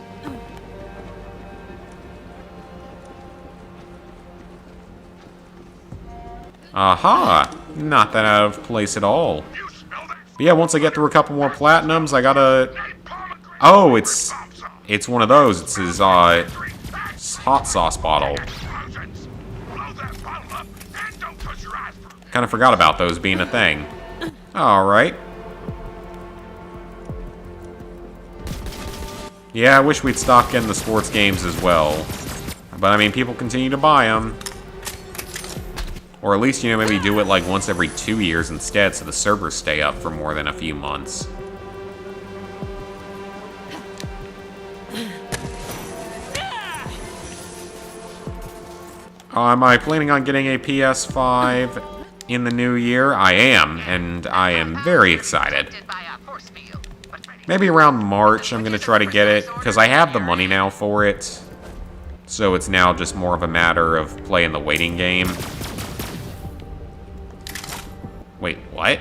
[SPEAKER 1] Aha! Not that out of place at all. But yeah, once I get through a couple more platinums, I gotta... Oh, it's one of those. It's his, hot sauce bottle. Kind of forgot about those being a thing. Alright. Yeah, I wish we'd stop getting the sports games as well. But, I mean, people continue to buy them. Or at least, you know, maybe do it like once every 2 years instead so the servers stay up for more than a few months. Am I planning on getting a PS5 in the new year? I am, and I am very excited. Maybe around March I'm going to try to get it, because I have the money now for it. So it's now just more of a matter of playing the waiting game. Wait, what?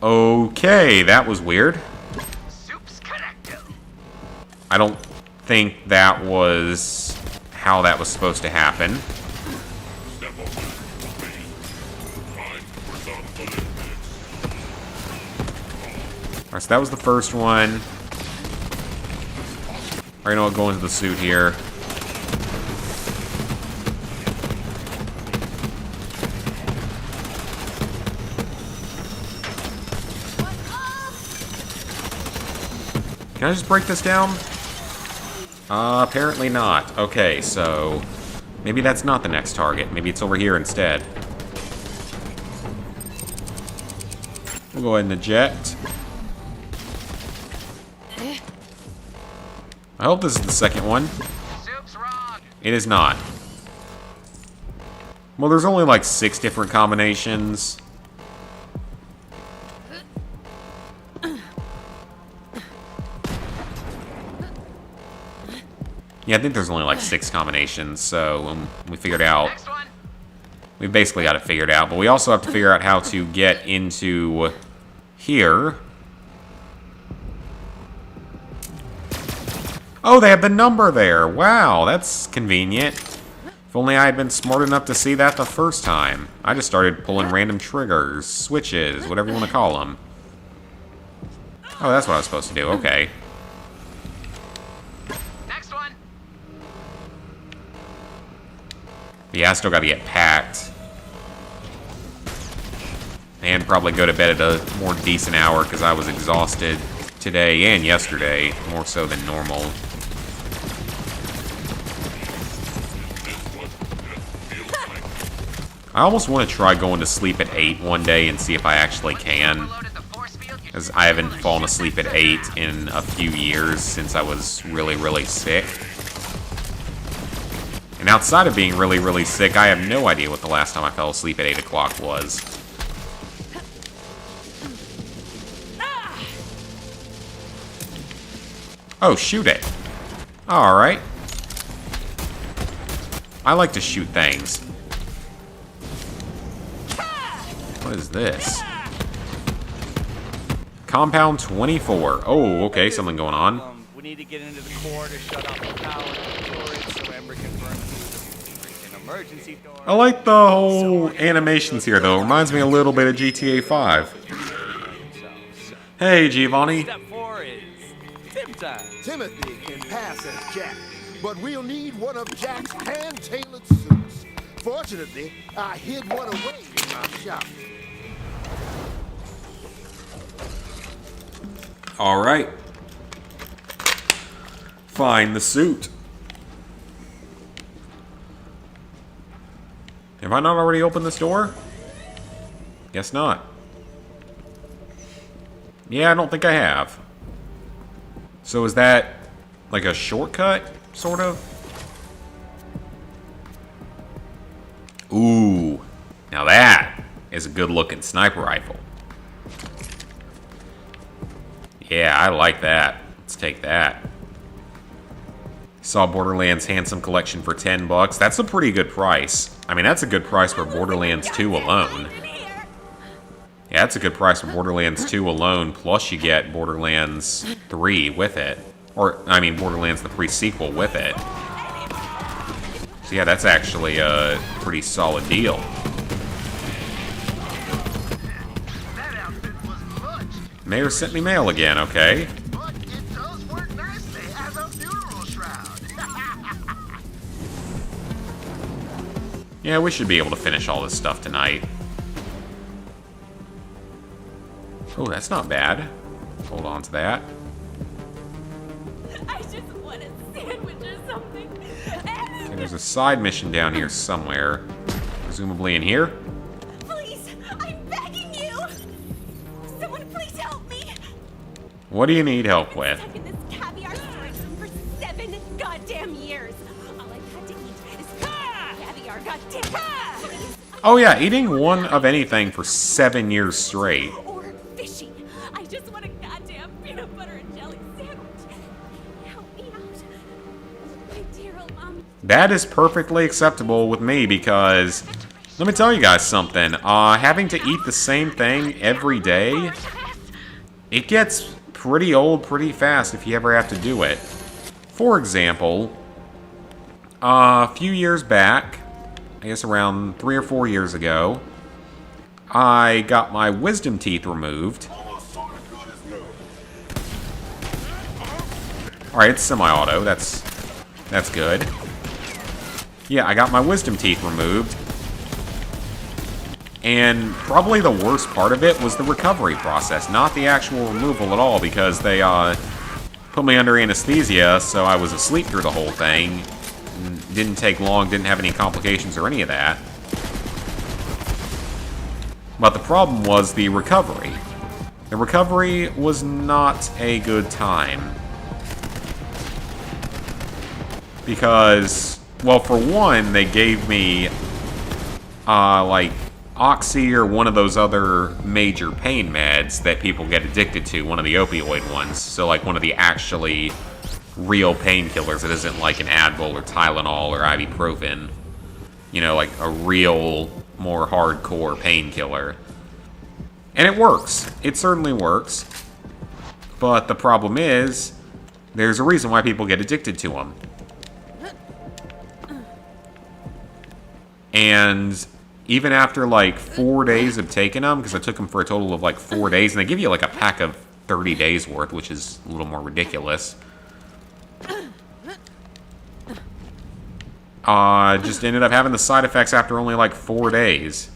[SPEAKER 1] Okay, that was weird. I don't think that was how that was supposed to happen. Alright, so that was the first one. Alright, I'll go into the suit here. Can I just break this down? Apparently not. Okay, so... maybe that's not the next target. Maybe it's over here instead. We'll go ahead and eject. I hope this is the second one. It is not. Well, there's only like 6 different combinations. Yeah, I think there's only like 6 combinations, so we figured out. We basically got it figured out, but we also have to figure out how to get into here. Oh, they have the number there. Wow, that's convenient. If only I had been smart enough to see that the first time. I just started pulling random triggers, switches, whatever you want to call them. Oh, that's what I was supposed to do. Okay. Yeah, I still gotta get packed. And probably go to bed at a more decent hour because I was exhausted today and yesterday, more so than normal. I almost want to try going to sleep at 8 one day and see if I actually can. Because I haven't fallen asleep at 8 in a few years since I was really, really sick. And outside of being really, really sick, I have no idea what the last time I fell asleep at 8 o'clock was. Oh, shoot it. Alright. I like to shoot things. What is this? Compound 24. Oh, okay, something going on.
[SPEAKER 13] We need to get into the core to shut off the power to the turret so Ember can burn through the emergency door.
[SPEAKER 1] I like the whole animations here, though. It reminds me a little bit of GTA 5. Hey, Giovanni.
[SPEAKER 13] Step 4 is tip time.
[SPEAKER 6] Timothy can pass as Jack, but we'll need one of Jack's hand-tailored suits. Fortunately, I hid one away in my shop.
[SPEAKER 1] All right. Find the suit. Have I not already opened this door? Guess not. Yeah, I don't think I have. So is that like a shortcut, sort of? Ooh. Now that is a good-looking sniper rifle. Yeah, I like that. Let's take that. Saw Borderlands Handsome Collection for $10. That's a pretty good price. I mean, that's a good price for Borderlands 2 alone. Yeah, that's a good price for Borderlands 2 alone, plus you get Borderlands 3 with it. Or, I mean, Borderlands the pre-sequel with it. So yeah, that's actually a pretty solid deal. Mayor sent me mail again, okay.
[SPEAKER 4] But it does work nicely as a funeral shroud.
[SPEAKER 1] Yeah, we should be able to finish all this stuff tonight. Oh, that's not bad. Hold on to that.
[SPEAKER 8] I just want a sandwich or something.
[SPEAKER 1] Okay, there's a side mission down here somewhere. Presumably in here.
[SPEAKER 8] Please, I'm begging you. Someone please help me.
[SPEAKER 1] What do you need help with?
[SPEAKER 8] Stuck in this caviar storage room for 7 goddamn years. All I've had to eat is caviar, goddamn. Please.
[SPEAKER 1] Oh yeah, eating one of anything for 7 years straight.
[SPEAKER 8] Or fishy. I just want a goddamn peanut butter and jelly sandwich. Help me out. My dear old mom.
[SPEAKER 1] That is perfectly acceptable with me because, let me tell you guys something. Having to eat the same thing every day, it gets pretty old pretty fast if you ever have to do it. For example, a few years back, I guess around 3 or 4 years ago, I got my wisdom teeth removed. Alright, it's semi-auto, that's good. Yeah, I got my wisdom teeth removed. And probably the worst part of it was the recovery process, not the actual removal at all, because they put me under anesthesia, so I was asleep through the whole thing. Didn't take long, didn't have any complications or any of that. But the problem was the recovery. The recovery was not a good time. Because, well, for one, they gave me, like, Oxy or one of those other major pain meds that people get addicted to, one of the opioid ones. So, like, one of the actually real painkillers that isn't like an Advil or Tylenol or ibuprofen. You know, like a real, more hardcore painkiller. And it works. It certainly works. But the problem is, there's a reason why people get addicted to them. And even after like 4 days of taking them, because I took them for a total of like 4 days, and they give you like a pack of 30 days worth, which is a little more ridiculous. Just ended up having the side effects after only like 4 days.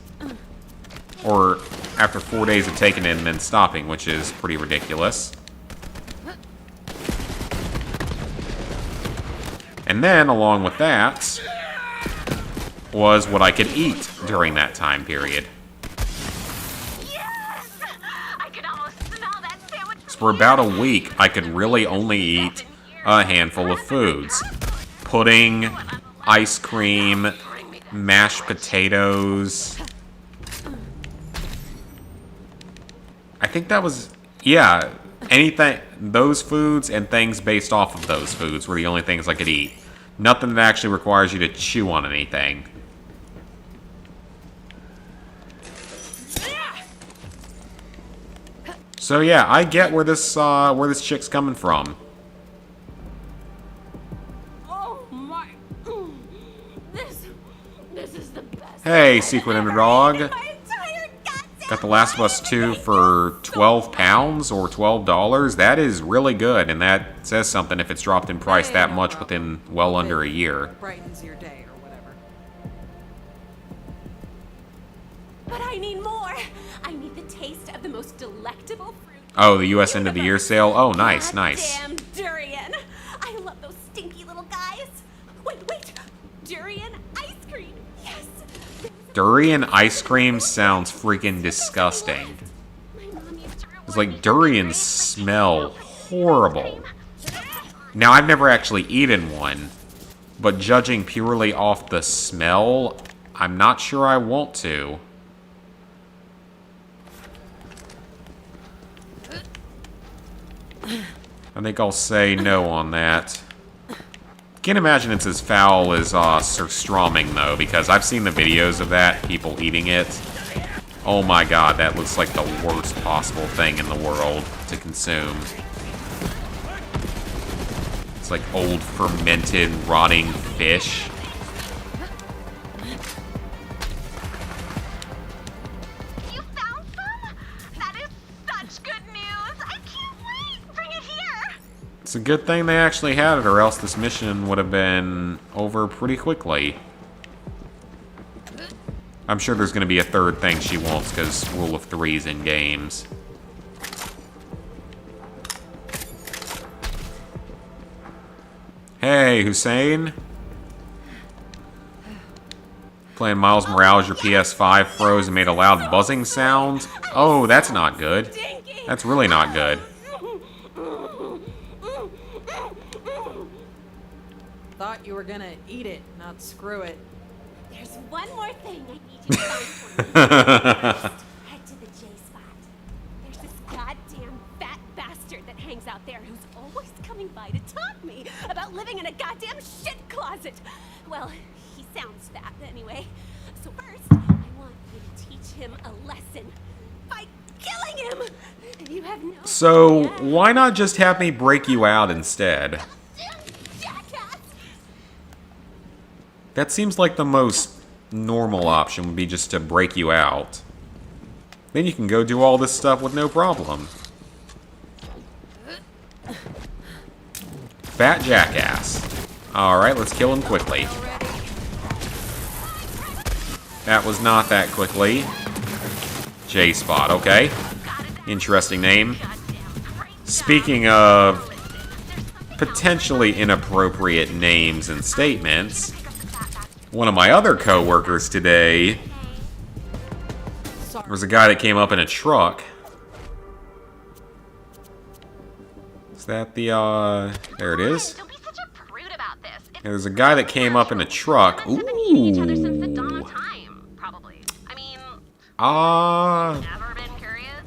[SPEAKER 1] Or after 4 days of taking it and then stopping, which is pretty ridiculous. And then, along with that, was what I could eat during that time period.
[SPEAKER 2] Yes! I can almost smell that sandwich.
[SPEAKER 1] So for about a week, I could really only eat a handful of foods. Pudding, ice cream, mashed potatoes. I think that was, yeah, anything, those foods and things based off of those foods were the only things I could eat. Nothing that actually requires you to chew on anything. So yeah, I get where this chick's coming from.
[SPEAKER 8] Oh my. This is the best.
[SPEAKER 1] Hey, secret underdog.
[SPEAKER 8] My entire goddamn
[SPEAKER 1] Got The Last of Us 2 for £12 or $12. That is really good, and that says something if it's dropped in price that much within well under a year.
[SPEAKER 14] Brightens your day or whatever.
[SPEAKER 8] But I need more. I need the taste of the most delectable fruit.
[SPEAKER 1] Oh, the US end of the year sale? Oh, nice, nice.
[SPEAKER 8] Damn durian. I love those stinky little guys. Wait. Durian ice cream. Yes.
[SPEAKER 1] Durian ice cream sounds freaking disgusting. It's like durians smell horrible. Now, I've never actually eaten one, but judging purely off the smell, I'm not sure I want to. I think I'll say no on that. Can't imagine it's as foul as surströmming, though, because I've seen the videos of that, people eating it. Oh my god, that looks like the worst possible thing in the world to consume. It's like old, fermented, rotting fish.
[SPEAKER 2] You found some? That is such good news. I can't wait. Bring it here.
[SPEAKER 1] It's a good thing they actually had it, or else this mission would have been over pretty quickly. I'm sure there's going to be a third thing she wants, because rule of threes in games. Hey, Hussein. Playing Miles Morales, your PS5 froze and made a loud buzzing sound? Oh, that's not good. That's really not good.
[SPEAKER 14] Thought you were gonna eat it, not screw it.
[SPEAKER 8] There's one more thing I need you to find for me. First, head to the J spot. There's this goddamn fat bastard that hangs out there who's always coming by to taunt me about living in a goddamn shit closet. Well, he sounds fat anyway. So first, I want you to teach him a lesson by killing him. You have no
[SPEAKER 1] So,
[SPEAKER 8] idea.
[SPEAKER 1] why not just have me break you out instead? That seems like the most normal option would be just to break you out. Then you can go do all this stuff with no problem. Fat jackass. Alright, let's kill him quickly. That was not that quickly. J-Spot, okay. Interesting name. Speaking of potentially inappropriate names and statements, one of my other co-workers today, there was a guy that came up in a truck. Is that the, there it is.
[SPEAKER 2] Don't be such a prude about this.
[SPEAKER 1] There's a guy that came up in a truck. Ooh.
[SPEAKER 2] Probably. I mean,
[SPEAKER 1] Never
[SPEAKER 2] been curious?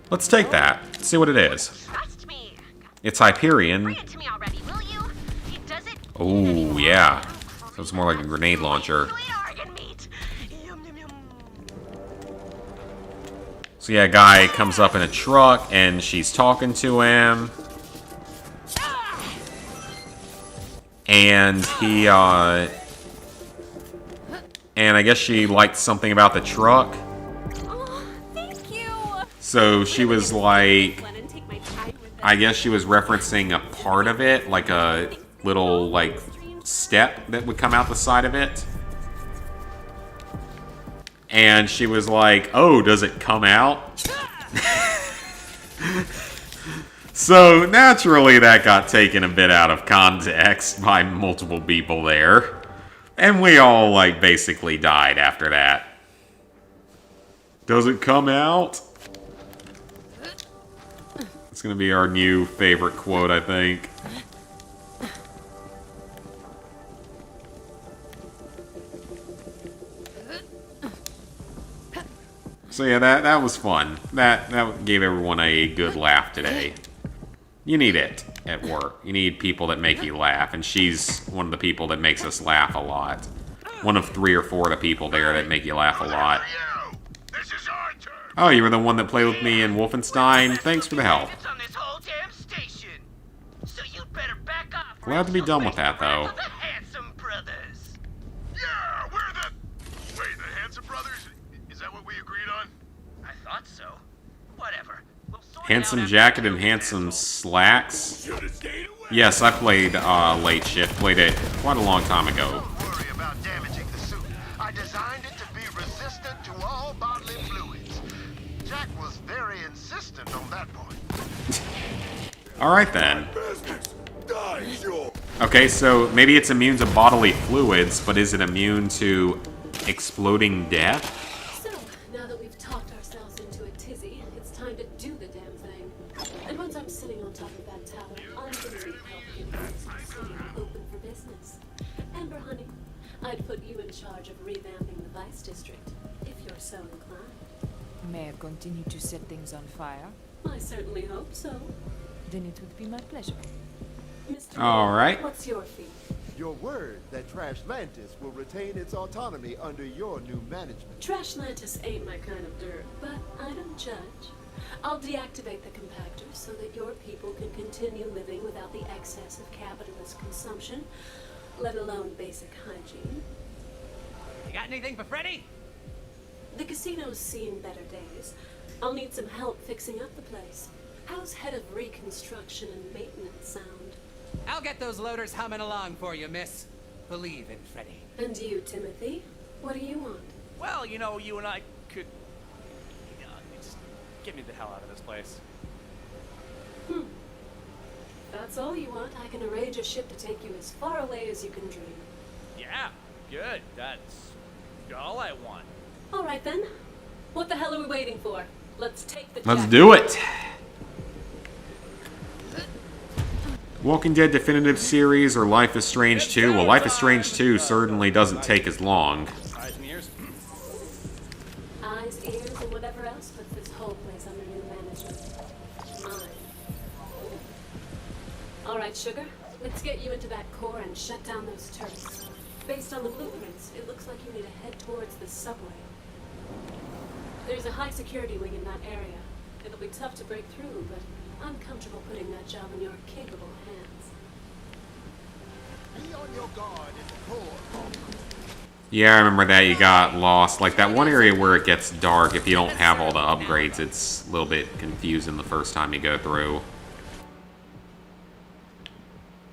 [SPEAKER 1] Let's take that. See what it is.
[SPEAKER 2] Trust me.
[SPEAKER 1] It's Hyperion.
[SPEAKER 2] Bring it to me already, will you? It doesn't.
[SPEAKER 1] Oh, yeah. So it's more like a grenade launcher. So yeah, a guy comes up in a truck and she's talking to him. And he, and I guess she liked something about the truck.
[SPEAKER 8] Thank you.
[SPEAKER 1] So she was like, I guess she was referencing a part of it, like a little, like, step that would come out the side of it. And she was like, oh, does it come out? So naturally that got taken a bit out of context by multiple people there. And we all, like, basically died after that. Does it come out? It's gonna be our new favorite quote, I think. So yeah, that was fun. That gave everyone a good laugh today. You need it at work. You need people that make you laugh, and she's one of the people that makes us laugh a lot. One of 3 or 4 of the people there that make you laugh a lot. Oh, you were the one that played with me in Wolfenstein? Thanks for the help. Glad to be done with that, though.
[SPEAKER 4] Yeah, we're the... Wait, the Hanson brothers? Is that what
[SPEAKER 1] Handsome jacket and handsome slacks. Yes, I played Late Shift. Played it quite a long time ago.
[SPEAKER 4] Don't worry about damaging the suit. I designed it to be resistant to all bodily fluids. Jack was very insistent on that point.
[SPEAKER 1] Alright then. Okay, so maybe it's immune to bodily fluids, but is it immune to exploding death?
[SPEAKER 15] So, now that we've talked ourselves into a tizzy, it's time to do the damn thing. And once I'm sitting on top of that tower, I'm gonna need help getting this city open for business. Amber, honey, I'd put you in charge of revamping the Vice District, if you're so inclined.
[SPEAKER 11] May I continue to set things on fire?
[SPEAKER 15] I certainly hope so.
[SPEAKER 11] Then it would be my pleasure.
[SPEAKER 15] Mr.
[SPEAKER 1] All right.
[SPEAKER 15] What's your fee?
[SPEAKER 6] Your word that Trashlantis will retain its autonomy under your new management.
[SPEAKER 15] Trashlantis ain't my kind of dirt, but I don't judge. I'll deactivate the compactor so that your people can continue living without the excess of capitalist consumption, let alone basic hygiene.
[SPEAKER 3] You got anything for Freddy?
[SPEAKER 15] The casino's seen better days. I'll need some help fixing up the place. How's head of reconstruction and maintenance sound?
[SPEAKER 3] I'll get those loaders humming along for you, miss. Believe in Freddy.
[SPEAKER 15] And you, Timothy? What do you want?
[SPEAKER 10] Well, you know, you and I could... just get me the hell out of this place.
[SPEAKER 15] That's all you want. I can arrange a ship to take you as far away as you can dream.
[SPEAKER 10] Yeah, good. That's all I want.
[SPEAKER 15] All right, then. What the hell are we waiting for? Let's take the
[SPEAKER 1] Let's
[SPEAKER 15] jacket.
[SPEAKER 1] do it! Walking Dead Definitive Series or Life is Strange 2? Well, Life is Strange 2 certainly doesn't take as long.
[SPEAKER 10] Eyes and ears.
[SPEAKER 15] Eyes, ears, and whatever else puts this whole place under new management. Mine. All right, Sugar. Let's get you into that core and shut down those turrets. Based on the blueprints, it looks like you need to head towards the subway. There's a high security wing in that area. It'll be tough to break through, but I'm comfortable putting that job in your capable hands.
[SPEAKER 6] Be on your guard in the core.
[SPEAKER 1] Yeah, I remember that. You got lost. Like, that one area where it gets dark, if you don't have all the upgrades, it's a little bit confusing the first time you go through.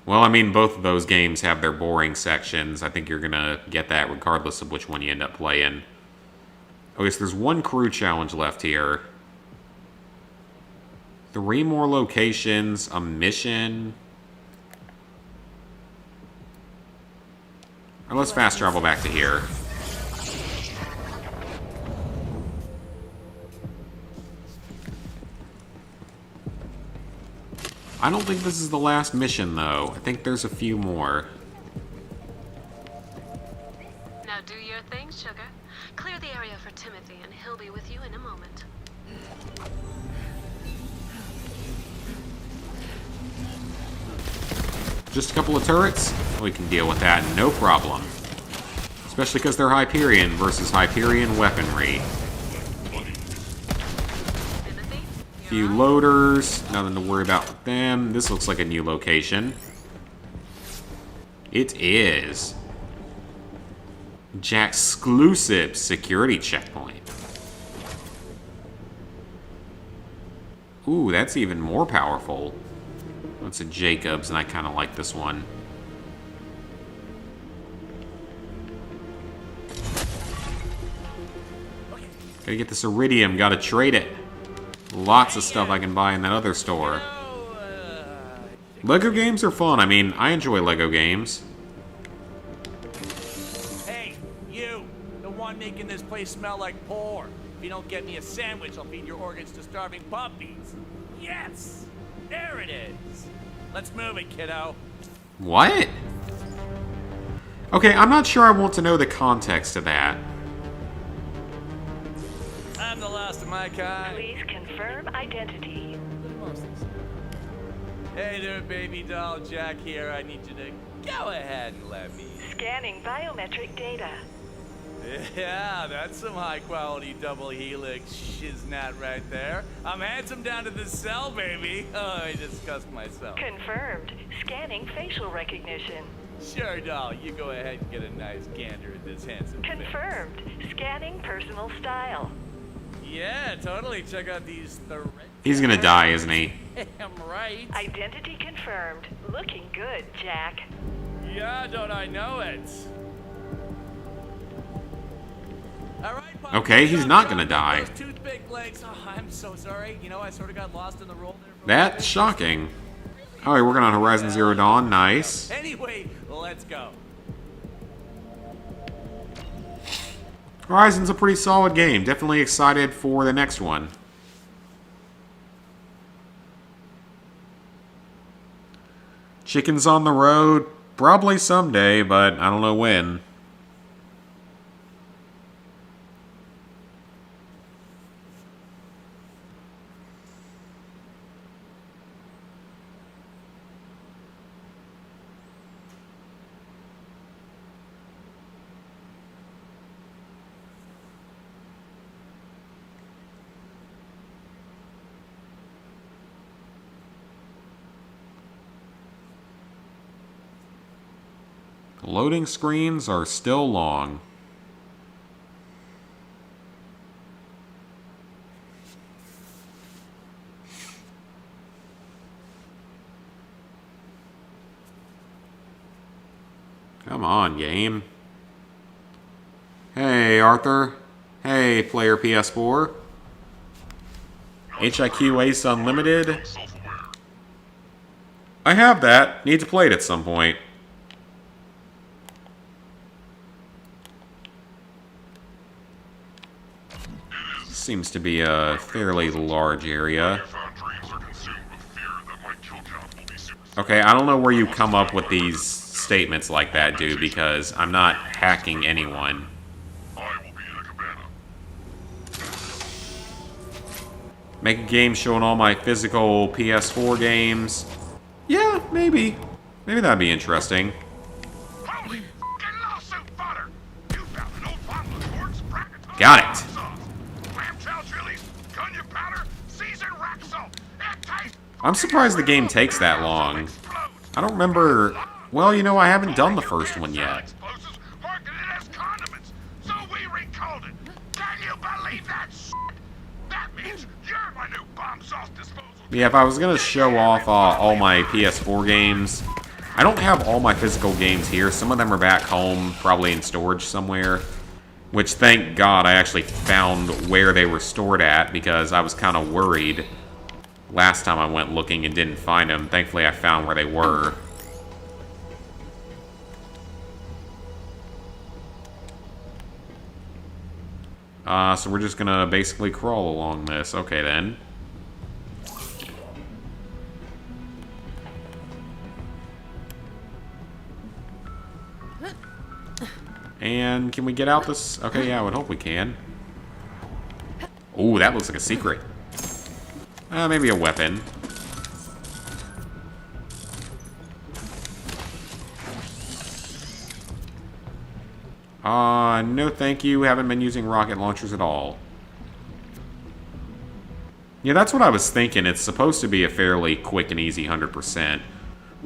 [SPEAKER 1] Well, I mean, both of those games have their boring sections. I think you're gonna get that regardless of which one you end up playing. Okay, so there's one crew challenge left here. 3 more locations, a mission. Alright, let's fast travel back to here. I don't think this is the last mission, though. I think there's a few more.
[SPEAKER 15] Now do your thing, Sugar. Clear the area for Timothy, and he'll be with you in a moment.
[SPEAKER 1] Just a couple of turrets? We can deal with that, no problem. Especially because they're Hyperion versus Hyperion weaponry. Few loaders, nothing to worry about with them. This looks like a new location. It is. Jack's exclusive security checkpoint. Ooh, that's even more powerful. That's a Jacobs, and I kind of like this one. Gotta get this iridium, gotta trade it. Lots of stuff I can buy in that other store. Lego games are fun. I mean, I enjoy Lego games.
[SPEAKER 10] Hey, you! The one making this place smell like pork. If you don't get me a sandwich, I'll feed your organs to starving puppies. Yes! There it is! Let's move it, kiddo.
[SPEAKER 1] What? Okay, I'm not sure I want to know the context of that.
[SPEAKER 10] I'm the last of my kind.
[SPEAKER 16] Please confirm identity.
[SPEAKER 10] Hey there, baby doll. Jack here. I need you to go ahead and let me.
[SPEAKER 16] Scanning biometric data.
[SPEAKER 10] Yeah, that's some high-quality double helix shiznat right there. I'm handsome down to the cell, baby. Oh, I discussed myself.
[SPEAKER 16] Confirmed. Scanning facial recognition.
[SPEAKER 10] Sure, doll. You go ahead and get a nice gander at this handsome face.
[SPEAKER 16] Confirmed. Scanning personal style.
[SPEAKER 10] Yeah, totally. Check out these
[SPEAKER 1] He's gonna die, isn't he?
[SPEAKER 10] Damn right.
[SPEAKER 16] Identity confirmed. Looking good, Jack.
[SPEAKER 10] Yeah, don't I know it? All right, Pop,
[SPEAKER 1] Okay, he's not gonna die.
[SPEAKER 10] those toothpick legs. Oh, I'm so sorry. You know, I sort of got lost in the roll there.
[SPEAKER 1] That's shocking. Alright, working on Horizon Zero Dawn. Nice.
[SPEAKER 10] Anyway, let's go.
[SPEAKER 1] Horizon's a pretty solid game. Definitely excited for the next one. Chickens on the road. Probably someday, but I don't know when. Loading screens are still long. Come on, game. Hey, Arthur. Hey, player PS4. HIQ Ace Unlimited. I have that. Need to play it at some point. Seems to be a fairly large area. Okay, I don't know where you come up with these statements like that, dude, because I'm not hacking anyone. Make a game showing all my physical PS4 games. Yeah, maybe. Maybe that'd be interesting. Got it. I'm surprised the game takes that long. I don't remember... Well, you know, I haven't done the first one yet. Yeah, if I was gonna show off all my PS4 games, I don't have all my physical games here. Some of them are back home, probably in storage somewhere. Which, thank God, I actually found where they were stored at, because I was kind of worried last time I went looking and didn't find them. Thankfully, I found where they were. So we're just gonna basically crawl along this. Okay, then. And can we get out this? Okay, yeah, I would hope we can. Ooh, that looks like a secret. Maybe a weapon. No thank you. Haven't been using rocket launchers at all. Yeah, that's what I was thinking. It's supposed to be a fairly quick and easy 100%.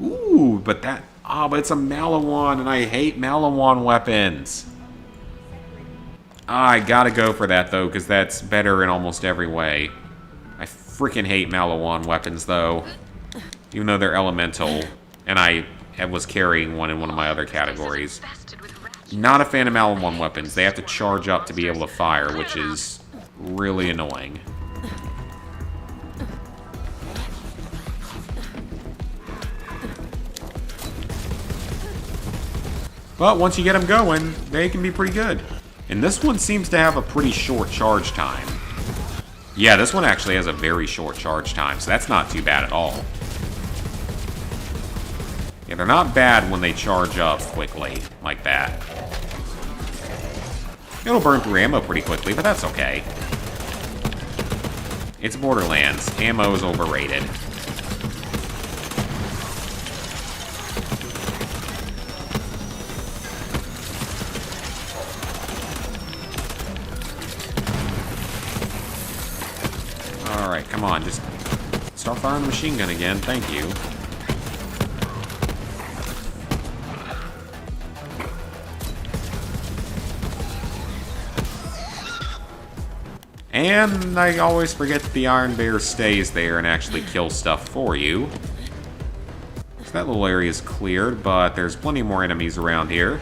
[SPEAKER 1] Ooh, but that... Ah, but it's a Malawan, and I hate Malawan weapons. I gotta go for that, though, because that's better in almost every way. I freaking hate Malawan weapons, though. Even though they're elemental, and I was carrying one in one of my other categories. Not a fan of Malawan weapons. They have to charge up to be able to fire, which is really annoying. But once you get them going, they can be pretty good. And this one seems to have a pretty short charge time. Yeah, this one actually has a very short charge time, so that's not too bad at all. Yeah, they're not bad when they charge up quickly, like that. It'll burn through ammo pretty quickly, but that's okay. It's Borderlands. Ammo is overrated. Alright, come on, just start firing the machine gun again, thank you. And I always forget that the Iron Bear stays there and actually kills stuff for you. So that little area is cleared, but there's plenty more enemies around here.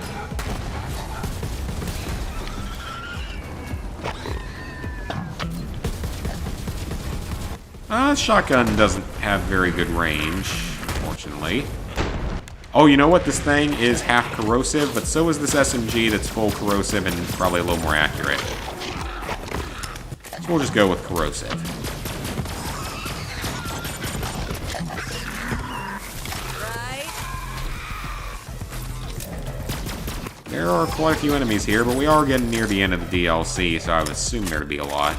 [SPEAKER 1] Shotgun doesn't have very good range, unfortunately. Oh, you know what? This thing is half corrosive, but so is this SMG that's full corrosive and probably a little more accurate. So we'll just go with corrosive. There are quite a few enemies here, but we are getting near the end of the DLC, so I would assume there to be a lot.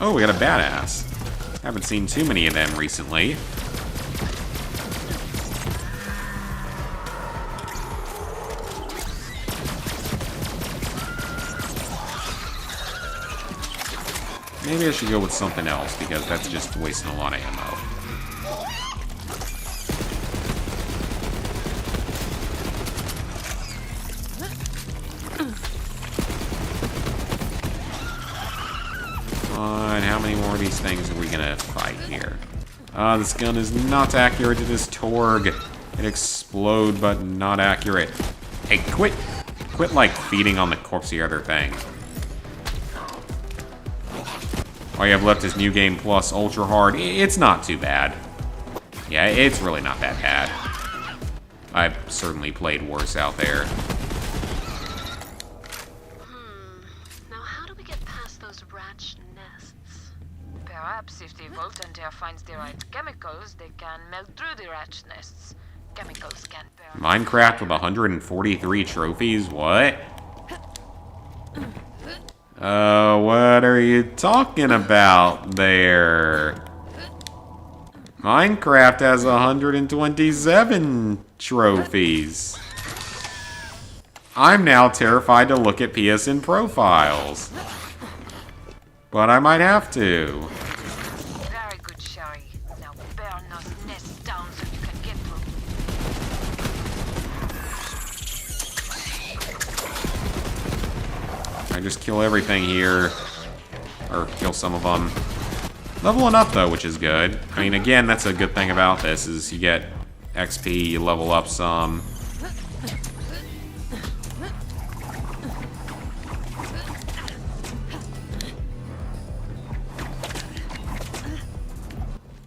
[SPEAKER 1] Oh, we got a badass. Haven't seen too many of them recently. Maybe I should go with something else, because that's just wasting a lot of ammo. How many more of these things are we gonna fight here? This gun is not accurate to this Torg. It explode, but not accurate. Hey, quit, like, feeding on the corpse of the other thing. All you have left is New Game Plus Ultra Hard. It's not too bad. Yeah, it's really not that bad. I've certainly played worse out there.
[SPEAKER 2] Perhaps if the Volunteer finds the right chemicals, they can melt through the rat's nests. Chemicals can burn.
[SPEAKER 1] Minecraft with 143 trophies? What? What are you talking about there? Minecraft has 127 trophies. I'm now terrified to look at PSN profiles. But I might have to.
[SPEAKER 2] Very good, Sherry. Now burn those nests down so you can get through.
[SPEAKER 1] I just kill everything here. Or kill some of them. Leveling up, though, which is good. I mean, again, that's a good thing about this, is you get XP, you level up some.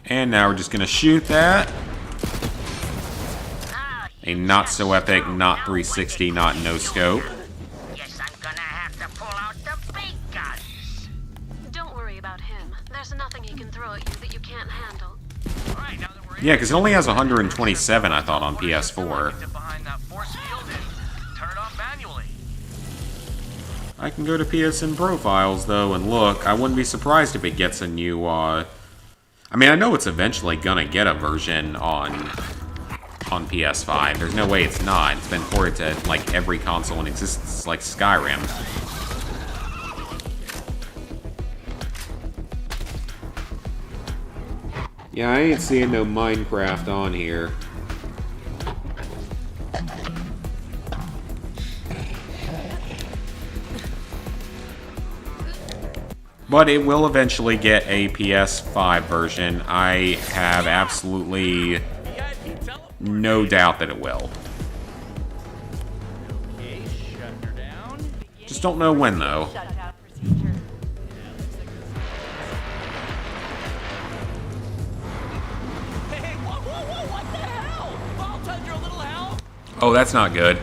[SPEAKER 1] And now we're just gonna shoot that. A not so epic, not 360, not no scope.
[SPEAKER 2] Yes, I'm gonna have to pull out the big guns.
[SPEAKER 15] Don't worry about him. There's nothing he can throw at you that you can't handle.
[SPEAKER 12] Right, now that we're
[SPEAKER 1] Yeah, because it only has 127, I thought, on PS4.
[SPEAKER 12] behind that force field and turn it off manually.
[SPEAKER 1] I can go to PSN profiles, though, and look. I wouldn't be surprised if it gets a new, I mean, I know it's eventually gonna get a version on PS5. There's no way it's not. It's been ported to, like, every console in existence, like Skyrim. Yeah, I ain't seeing no Minecraft on here. But it will eventually get a PS5 version. I have absolutely no doubt that it will. Just don't know when, though. Oh, that's not good.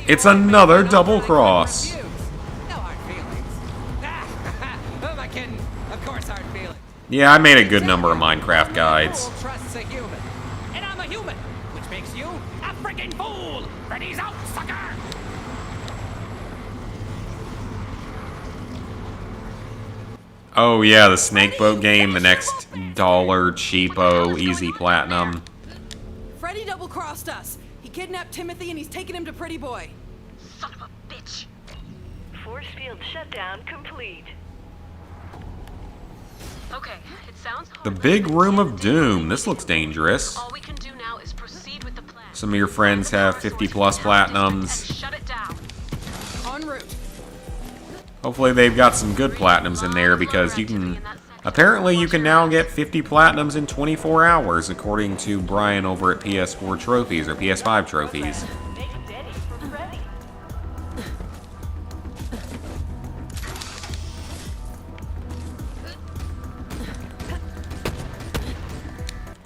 [SPEAKER 1] It's another double cross. Yeah, I made a good number of Minecraft guides.
[SPEAKER 3] Trusts a human, and I'm a human, which makes you a freaking fool. Freddy's out, sucker.
[SPEAKER 1] Oh yeah, the Snake Boat game, the next dollar cheapo easy platinum.
[SPEAKER 14] Freddy double-crossed us. He kidnapped Timothy and he's taking him to Pretty Boy.
[SPEAKER 2] Son of a bitch.
[SPEAKER 16] Force field shutdown complete.
[SPEAKER 15] Okay, it sounds
[SPEAKER 1] The Big Room of Doom. This looks dangerous.
[SPEAKER 15] all we can do now is proceed with the plan.
[SPEAKER 1] Some of your friends have 50 plus platinums.
[SPEAKER 15] Shut it down.
[SPEAKER 14] En route.
[SPEAKER 1] Hopefully they've got some good platinums in there, because you can... Apparently you can now get 50 platinums in 24 hours, according to Brian over at PS4 Trophies, or PS5 Trophies.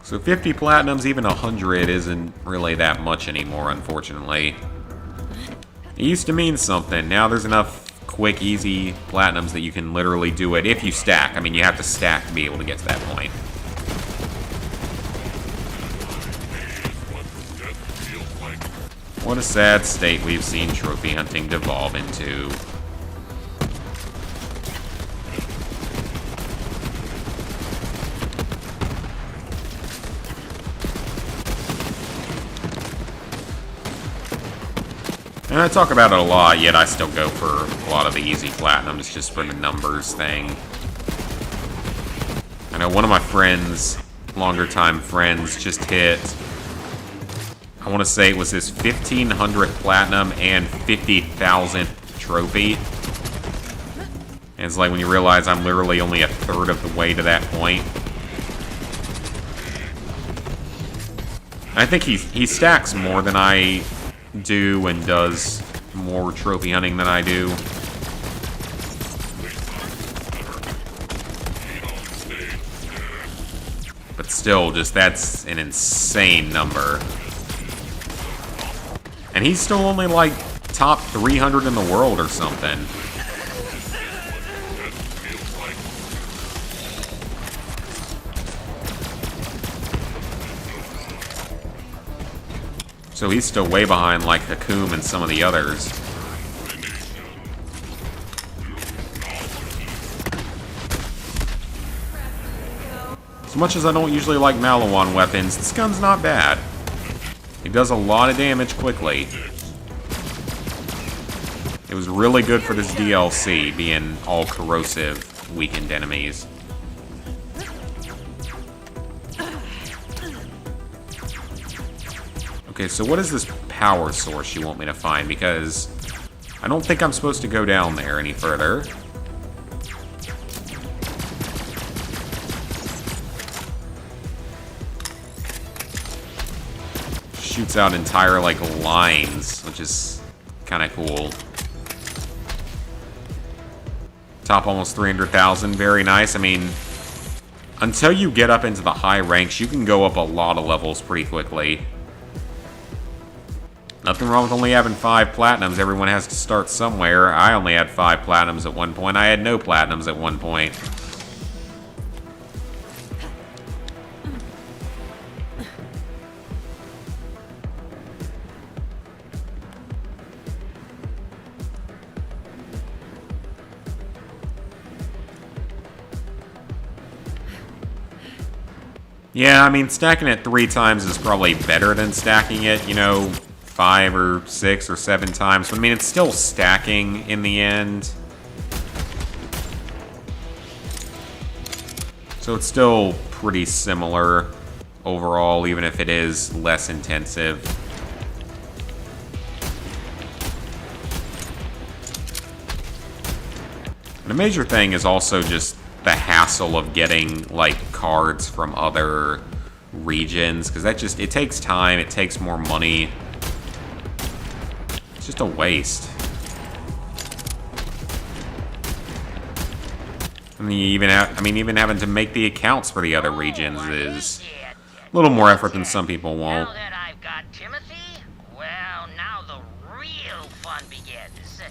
[SPEAKER 1] So 50 platinums, even 100, isn't really that much anymore, unfortunately. It used to mean something. Now there's enough quick, easy platinums that you can literally do it if you stack. I mean, you have to stack to be able to get to that point. What a sad state we've seen trophy hunting devolve into. And I talk about it a lot, yet I still go for a lot of the easy platinums just for the numbers thing. I know one of my friends, longer time friends, just hit, I want to say it was his 1500th platinum and 50,000th trophy. And it's like when you realize I'm literally only a third of the way to that point. I think he stacks more than I do and does more trophy hunting than I do. But still, just that's an insane number. And he's still only like top 300 in the world or something. So he's still way behind like Hakum and some of the others. As much as I don't usually like Malawan weapons, this gun's not bad. It does a lot of damage quickly. It was really good for this DLC, being all corrosive, weakened enemies. Okay, so what is this power source you want me to find? Because I don't think I'm supposed to go down there any further. Shoots out entire, like, lines, which is kind of cool. Top almost 300,000, very nice. I mean, until you get up into the high ranks, you can go up a lot of levels pretty quickly. Nothing wrong with only having 5 platinums. Everyone has to start somewhere. I only had 5 platinums at one point. I had no platinums at one point. Yeah, I mean, stacking it 3 times is probably better than stacking it, you know, 5 or 6 or 7 times. But I mean, it's still stacking in the end. So it's still pretty similar overall, even if it is less intensive. And a major thing is also just the hassle of getting, like, cards from other regions, because that just, it takes time, it takes more money. It's just a waste. And you even have, I mean, even having to make the accounts for the other regions is a little more effort than some people want.
[SPEAKER 5] Now that I've got Timothy, well, now the real fun begins.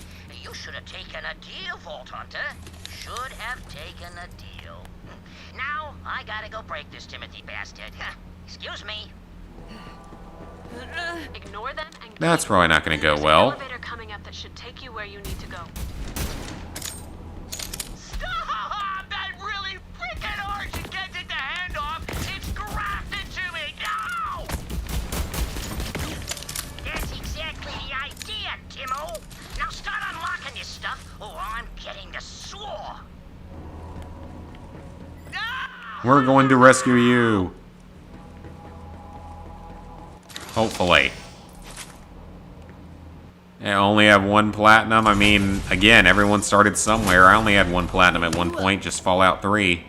[SPEAKER 5] You should have taken a deal, Vault Hunter. Should have taken a deal. Now, I gotta go break this Timothy bastard. Excuse me.
[SPEAKER 15] Ignore them and
[SPEAKER 1] That's probably not going to go well.
[SPEAKER 15] There's an elevator coming up that should take you where you need to go.
[SPEAKER 5] Stop! That really freaking hard to get it the hand off. It's grafted to me. No! That's exactly the idea, Timo. Now start unlocking this stuff, or I'm getting the saw. No!
[SPEAKER 1] We're going to rescue you. Hopefully. I only have 1 platinum. I mean, again, everyone started somewhere. I only had 1 platinum at one point, just Fallout 3.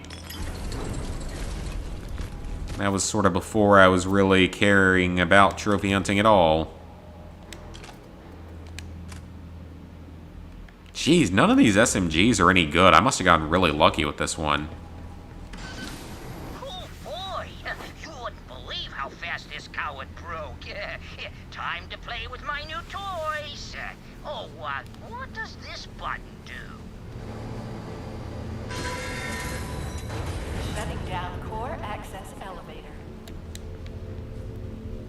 [SPEAKER 1] That was sort of before I was really caring about trophy hunting at all. Jeez, none of these SMGs are any good. I must have gotten really lucky with this one.
[SPEAKER 5] Oh boy, you wouldn't believe how fast this coward broke. Time to play with my new toys. What does this button do?
[SPEAKER 16] Shutting down core access elevator.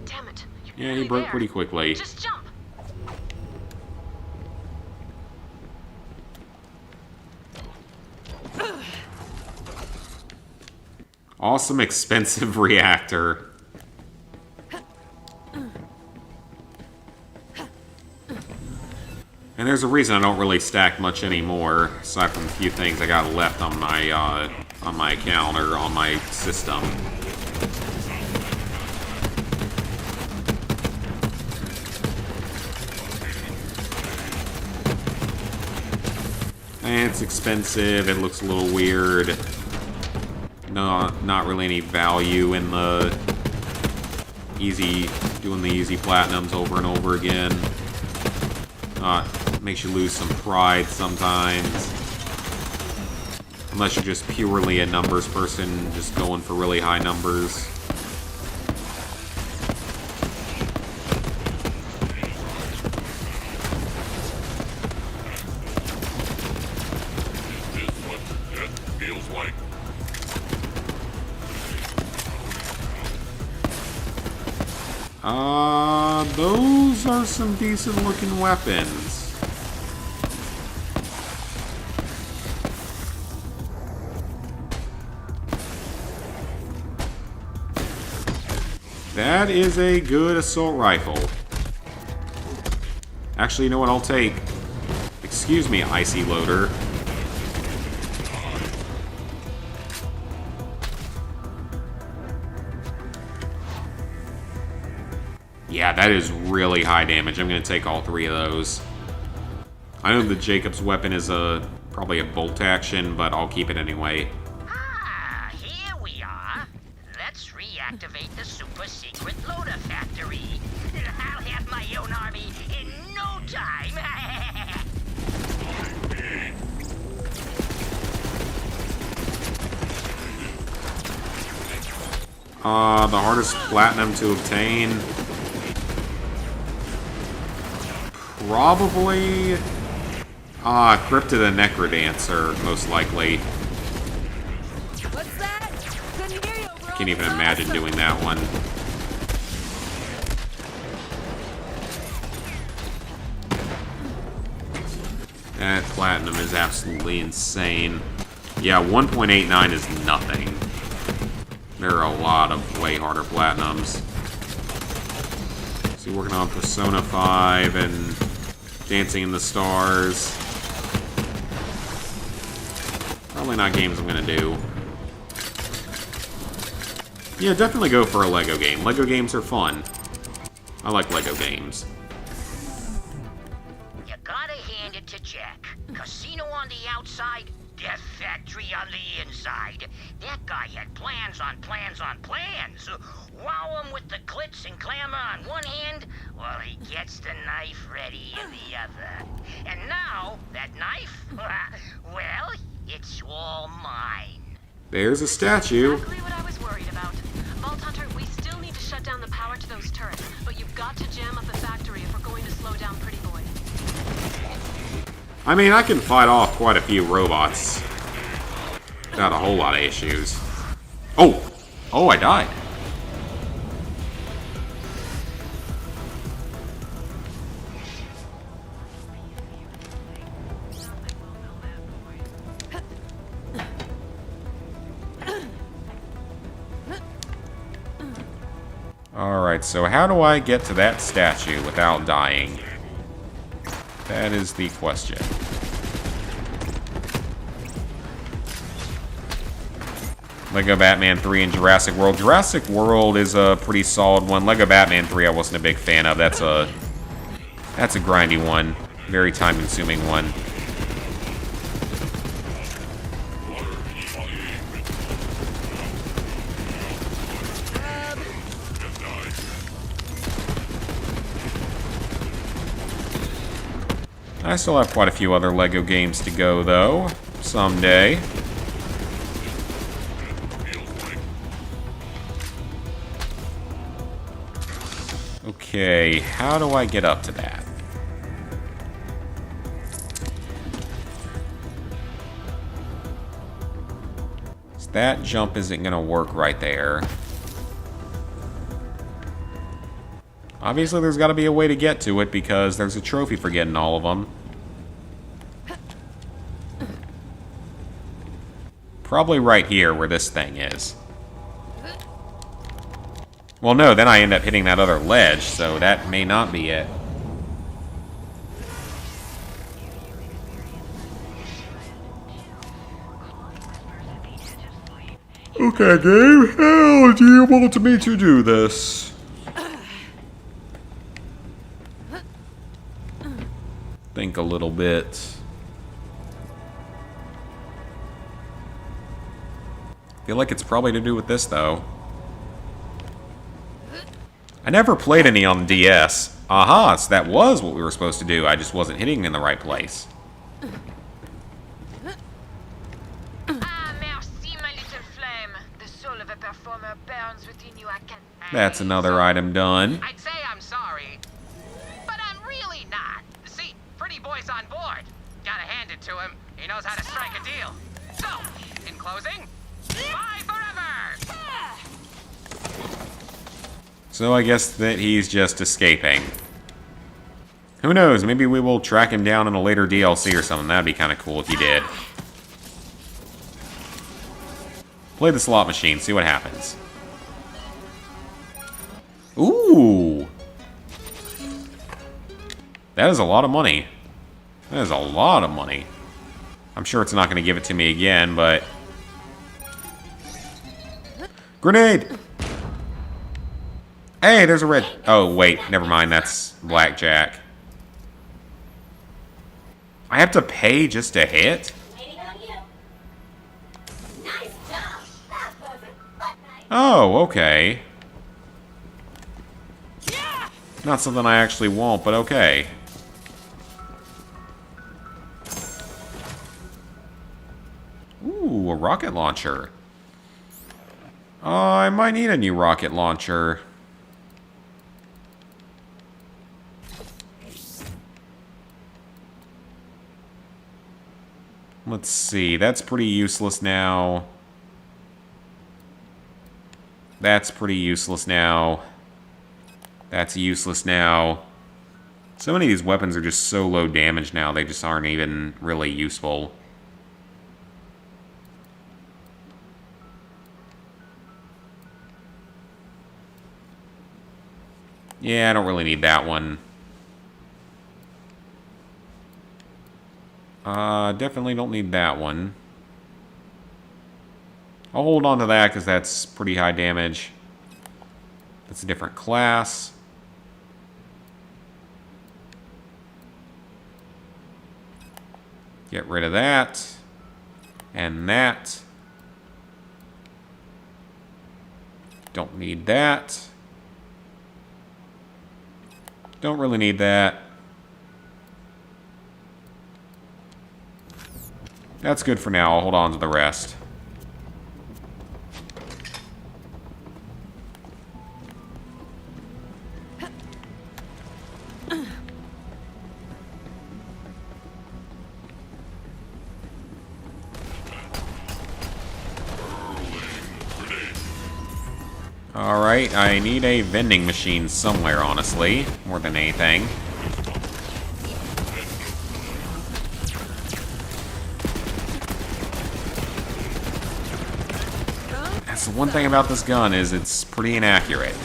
[SPEAKER 2] Damn it.
[SPEAKER 1] Yeah, he broke pretty quickly.
[SPEAKER 2] Just jump.
[SPEAKER 1] Awesome, expensive reactor. And there's a reason I don't really stack much anymore, aside from a few things I got left on my account or on my system. And it's expensive, it looks a little weird. No, not really any value in the doing the easy platinums over and over again. Makes you lose some pride sometimes. Unless you're just purely a numbers person, just going for really high numbers. Those are some decent looking weapons. That is a good assault rifle. Actually, you know what I'll take? Excuse me, icy loader. Yeah, that is really high damage. I'm going to take all 3 of those. I know the Jacob's weapon is probably a bolt action, but I'll keep it anyway.
[SPEAKER 5] Ah, here we are. Let's reactivate the super secret loader factory. I'll have my own army in no time.
[SPEAKER 1] The hardest platinum to obtain. Probably Cryptid the Necrodancer, most likely.
[SPEAKER 14] What's that? Couldn't hear you, bro.
[SPEAKER 1] Can't even imagine doing that one. That platinum is absolutely insane. Yeah, 1.89 is nothing. There are a lot of way harder platinums. So working on Persona 5 and Dancing in the Stars. Probably not games I'm gonna do. Yeah, definitely go for a Lego game. Lego games are fun. I like Lego games.
[SPEAKER 5] You gotta hand it to Jack. Casino on the outside, Death Factory on the inside. That guy had plans on plans on plans. Wow him with the glitz and glamour on one hand, while he gets the knife ready in the other. And now, that knife, well, it's all mine.
[SPEAKER 1] There's a statue.
[SPEAKER 2] Exactly what I was worried about. Vault Hunter, we still need to shut down the power to those turrets, but you've got to jam up the factory if we're going to slow down Pretty Boy.
[SPEAKER 1] I mean, I can fight off quite a few robots without a whole lot of issues. Oh! Oh, I died. Alright, so how do I get to that statue without dying? That is the question. Lego Batman 3 and Jurassic World. Jurassic World is a pretty solid one. Lego Batman 3 I wasn't a big fan of. That's a grindy one. Very time-consuming one. I still have quite a few other Lego games to go, though. Someday. Okay, how do I get up to that? So that jump isn't gonna work right there. Obviously, there's got to be a way to get to it because there's a trophy for getting all of them. Probably right here where this thing is. Well, no, then I end up hitting that other ledge, so that may not be it. Okay, game. How do you want me to do this? Think a little bit. Feel like it's probably to do with this, though. I never played any on the DS. Aha, so that was what we were supposed to do. I just wasn't hitting in the right place.
[SPEAKER 2] Merci, my little flame. The soul of a performer burns within you. I can.
[SPEAKER 1] That's another item done.
[SPEAKER 5] I'd say I'm sorry, but I'm really not. See, Pretty Boy's on board. Gotta hand it to him. He knows how to strike a deal. So, in closing, bye forever!
[SPEAKER 1] So I guess that he's just escaping. Who knows, maybe we will track him down in a later DLC or something. That'd be kind of cool if he did. Play the slot machine, see what happens. Ooh! That is a lot of money. That is a lot of money. I'm sure it's not going to give it to me again, but... Grenade! Hey, there's a red... Oh, wait, never mind, that's blackjack. I have to pay just to hit? Oh, okay. Not something I actually want, but okay. Ooh, a rocket launcher. I might need a new rocket launcher. Let's see, that's pretty useless now. That's pretty useless now. That's useless now. So many of these weapons are just so low damage now, they just aren't even really useful. Yeah, I don't really need that one. Definitely don't need that one. I'll hold on to that because that's pretty high damage. That's a different class. Get rid of that. And that. Don't need that. Don't really need that. That's good for now. I'll hold on to the rest. Alright, I need a vending machine somewhere, honestly, more than anything. That's the one thing about this gun, is it's pretty inaccurate.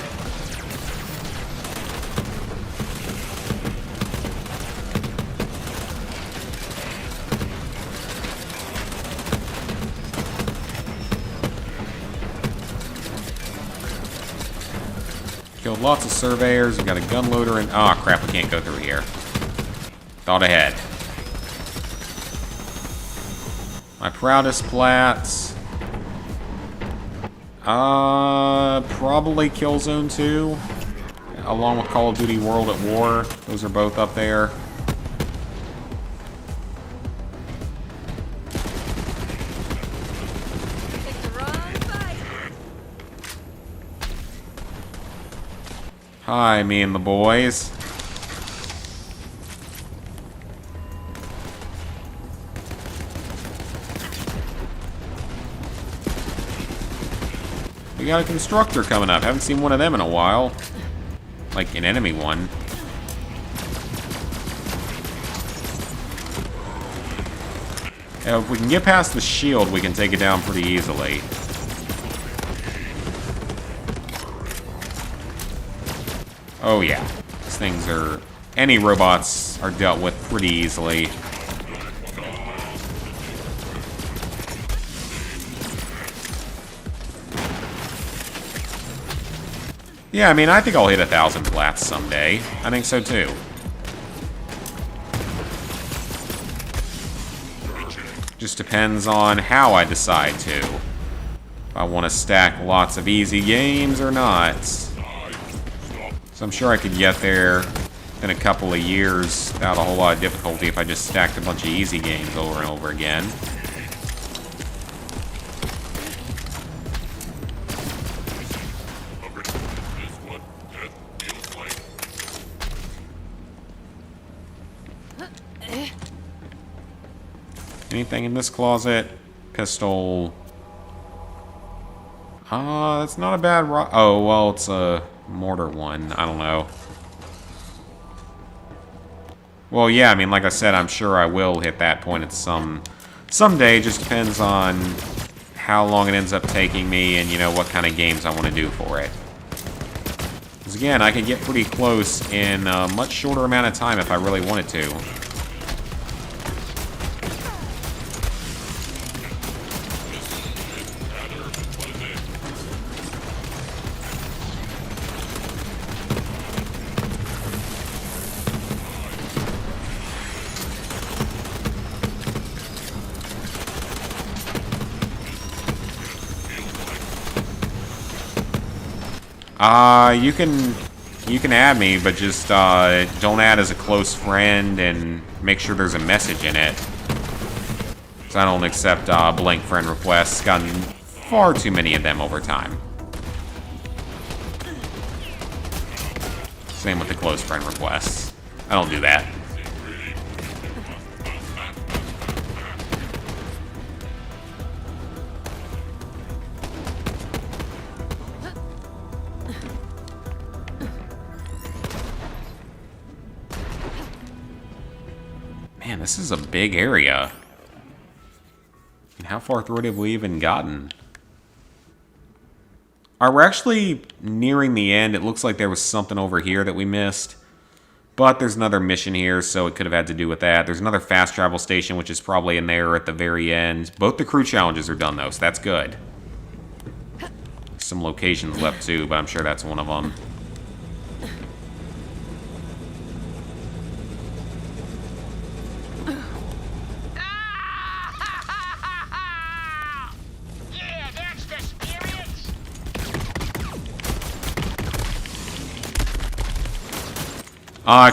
[SPEAKER 1] killed lots of surveyors. We got a gun loader and... Oh, crap, we can't go through here. Thought ahead. My proudest plats. Probably Killzone 2. Along with Call of Duty World at War. Those are both up there. Hi, me and the boys. We got a constructor coming up. Haven't seen one of them in a while. Like an enemy one. Yeah, if we can get past the shield, we can take it down pretty easily. Oh yeah, these things are... Any robots are dealt with pretty easily. Yeah, I mean, I think I'll hit 1,000 plats someday. I think so too. Just depends on how I decide to. If I want to stack lots of easy games or not. So I'm sure I could get there in a couple of years without a whole lot of difficulty if I just stacked a bunch of easy games over and over again. Anything in this closet? Pistol. That's not a bad oh, well, it's a mortar one. I don't know. Well, yeah, I mean, like I said, I'm sure I will hit that point at someday. Just depends on how long it ends up taking me and, you know, what kind of games I want to do for it. Because, again, I could get pretty close in a much shorter amount of time if I really wanted to. You can add me, but just don't add as a close friend and make sure there's a message in it. Because I don't accept blank friend requests. Gotten far too many of them over time. Same with the close friend requests. I don't do that. Man, this is a big area. And how far through it have we even gotten? Alright, we're actually nearing the end. It looks like there was something over here that we missed. But there's another mission here, so it could have had to do with that. There's another fast travel station, which is probably in there at the very end. Both the crew challenges are done, though, so that's good. Some locations left, too, but I'm sure that's one of them.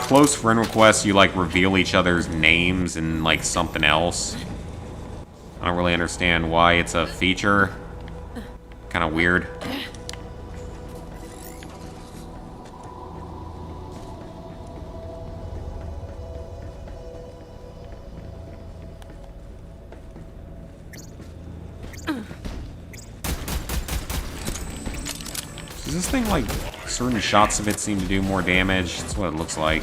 [SPEAKER 1] Close friend requests, you, like, reveal each other's names and, like, something else. I don't really understand why it's a feature. Kind of weird. Does this thing, like... certain shots of it seem to do more damage. That's what it looks like.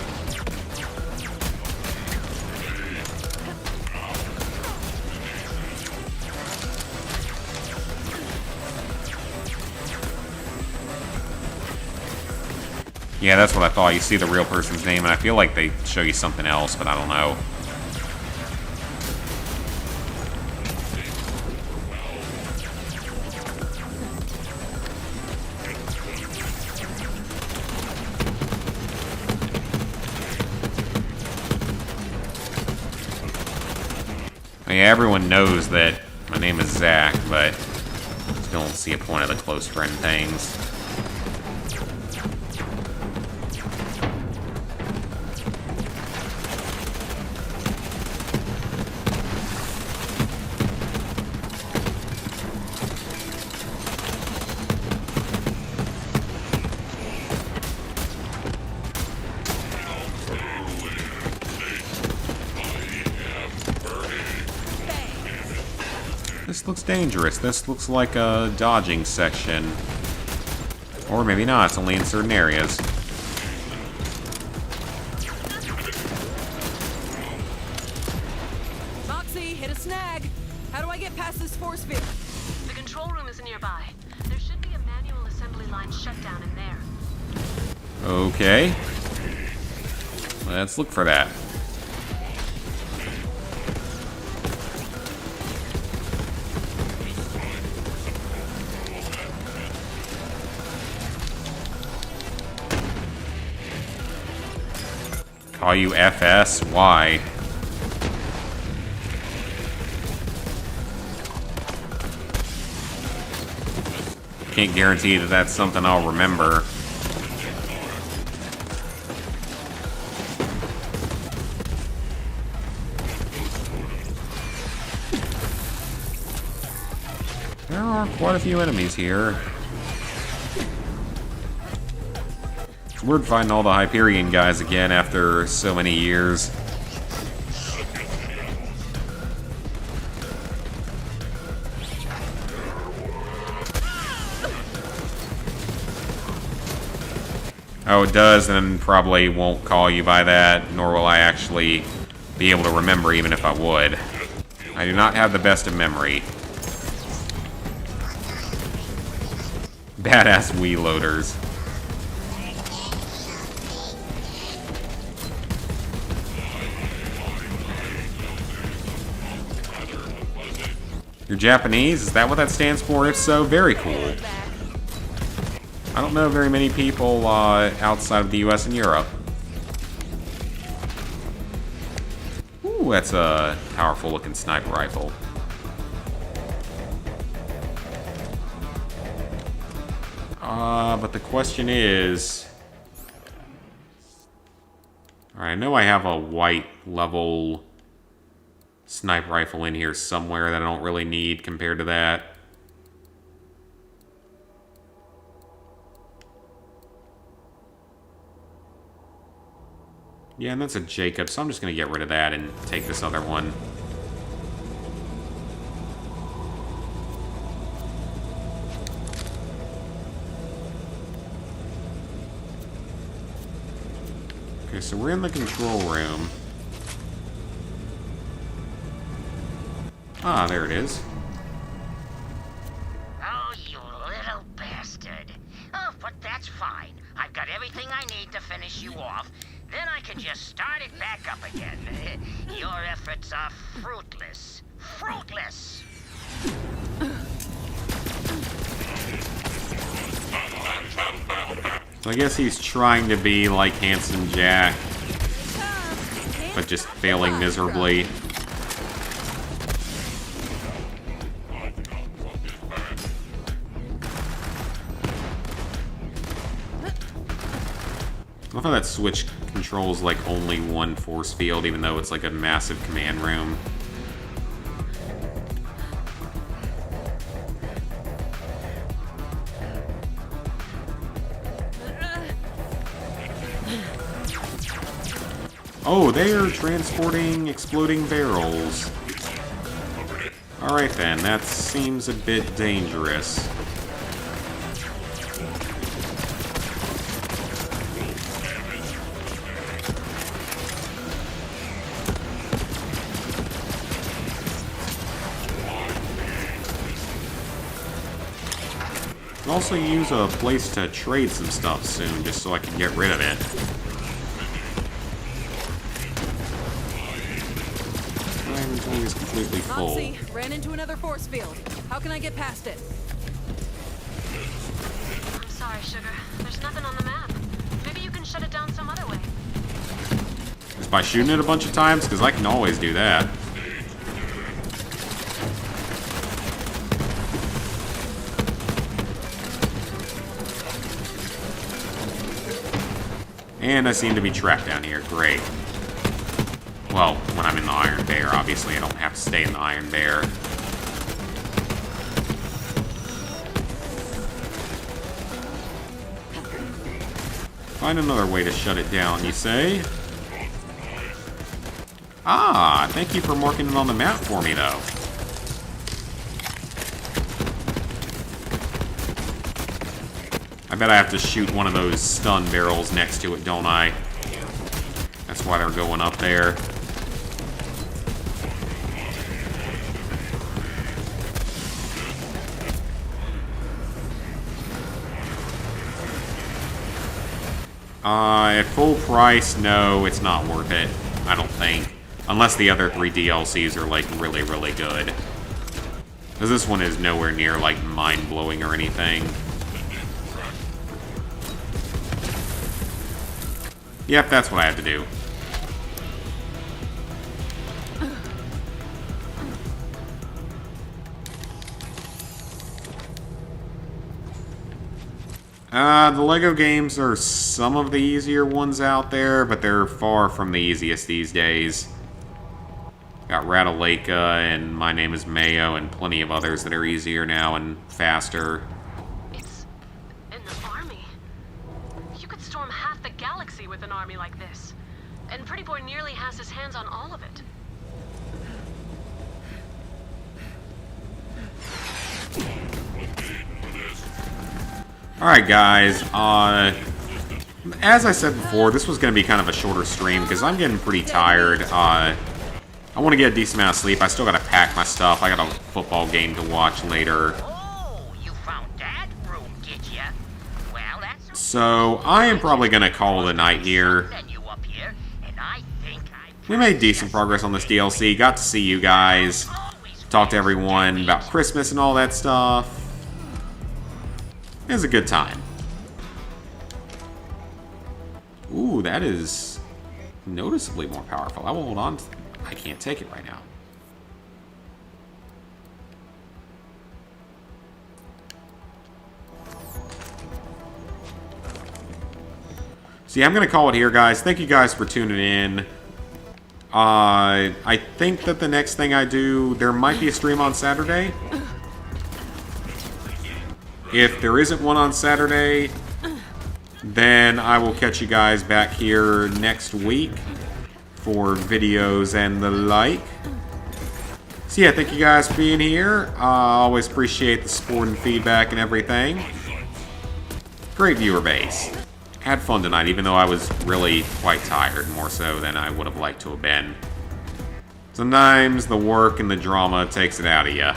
[SPEAKER 1] Yeah, that's what I thought. You see the real person's name, and I feel like they show you something else, but I don't know. I mean, everyone knows that my name is Zach, but still don't see a point of the close friend things. This looks dangerous. This looks like a dodging section. Or maybe not, it's only in certain areas.
[SPEAKER 14] Moxie, hit a snag. How do I get past this force field?
[SPEAKER 15] The control room is nearby. There should be a manual assembly line shutdown in there.
[SPEAKER 1] Okay. Let's look for that. Call you FS? Why? Can't guarantee that that's something I'll remember. There are quite a few enemies here. It's weird finding all the Hyperion guys again after so many years. Oh, it does, and probably won't call you by that, nor will I actually be able to remember even if I would. I do not have the best of memory. Badass Wii loaders. You're Japanese? Is that what that stands for? If so, very cool. I don't know very many people outside of the US and Europe. Ooh, that's a powerful looking sniper rifle. But the question is... Alright, I know I have a white level sniper rifle in here somewhere that I don't really need compared to that. Yeah, and that's a Jacob, so I'm just going to get rid of that and take this other one. Okay, so we're in the control room. Ah, there it is.
[SPEAKER 5] Oh, you little bastard. Oh, but that's fine. I've got everything I need to finish you off. Then I can just start it back up again. Your efforts are fruitless. Fruitless!
[SPEAKER 1] So I guess he's trying to be like Handsome Jack, but just failing miserably. I love how that switch controls like only one force field, even though it's like a massive command room. Oh, they are transporting exploding barrels. Alright then, that seems a bit dangerous. I'll also use a place to trade some stuff soon, just so I can get rid of it. My inventory is completely full.
[SPEAKER 14] Moxie, ran into another force field. How can I get past it?
[SPEAKER 15] I'm sorry, Sugar. There's nothing on the map. Maybe you can shut it down some other way.
[SPEAKER 1] Just by shooting it a bunch of times? Because I can always do that. And I seem to be trapped down here. Great. Well, when I'm in the Iron Bear, obviously I don't have to stay in the Iron Bear. Find another way to shut it down, you say? Ah, thank you for marking it on the map for me, though. I bet I have to shoot one of those stun barrels next to it, don't I? That's why they're going up there. At full price, no, it's not worth it. I don't think. Unless the other 3 DLCs are, like, really, really good. Because this one is nowhere near, like, mind-blowing or anything. Yep, that's what I have to do. The Lego games are some of the easier ones out there, but they're far from the easiest these days. Got Ratalaika and My Name is Mayo and plenty of others that are easier now and faster.
[SPEAKER 2] It's an army. You could storm half the galaxy with an army like this. And Pretty Boy nearly has his hands on all of it.
[SPEAKER 1] Alright guys, as I said before, this was going to be kind of a shorter stream because I'm getting pretty tired. I want to get a decent amount of sleep. I still got to pack my stuff. I got a football game to watch later. So I am probably going to call it a night here. We made decent progress on this DLC. Got to see you guys. Talk to everyone about Christmas and all that stuff. It was a good time. Ooh, that is noticeably more powerful. I will hold on to... I can't take it right now. So yeah, I'm going to call it here, guys. Thank you guys for tuning in. I think that the next thing I do, there might be a stream on Saturday. If there isn't one on Saturday, then I will catch you guys back here next week for videos and the like. So yeah, thank you guys for being here. I always appreciate the support and feedback and everything. Great viewer base. Had fun tonight, even though I was really quite tired, more so than I would have liked to have been. Sometimes the work and the drama takes it out of you.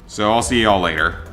[SPEAKER 1] So I'll see y'all later.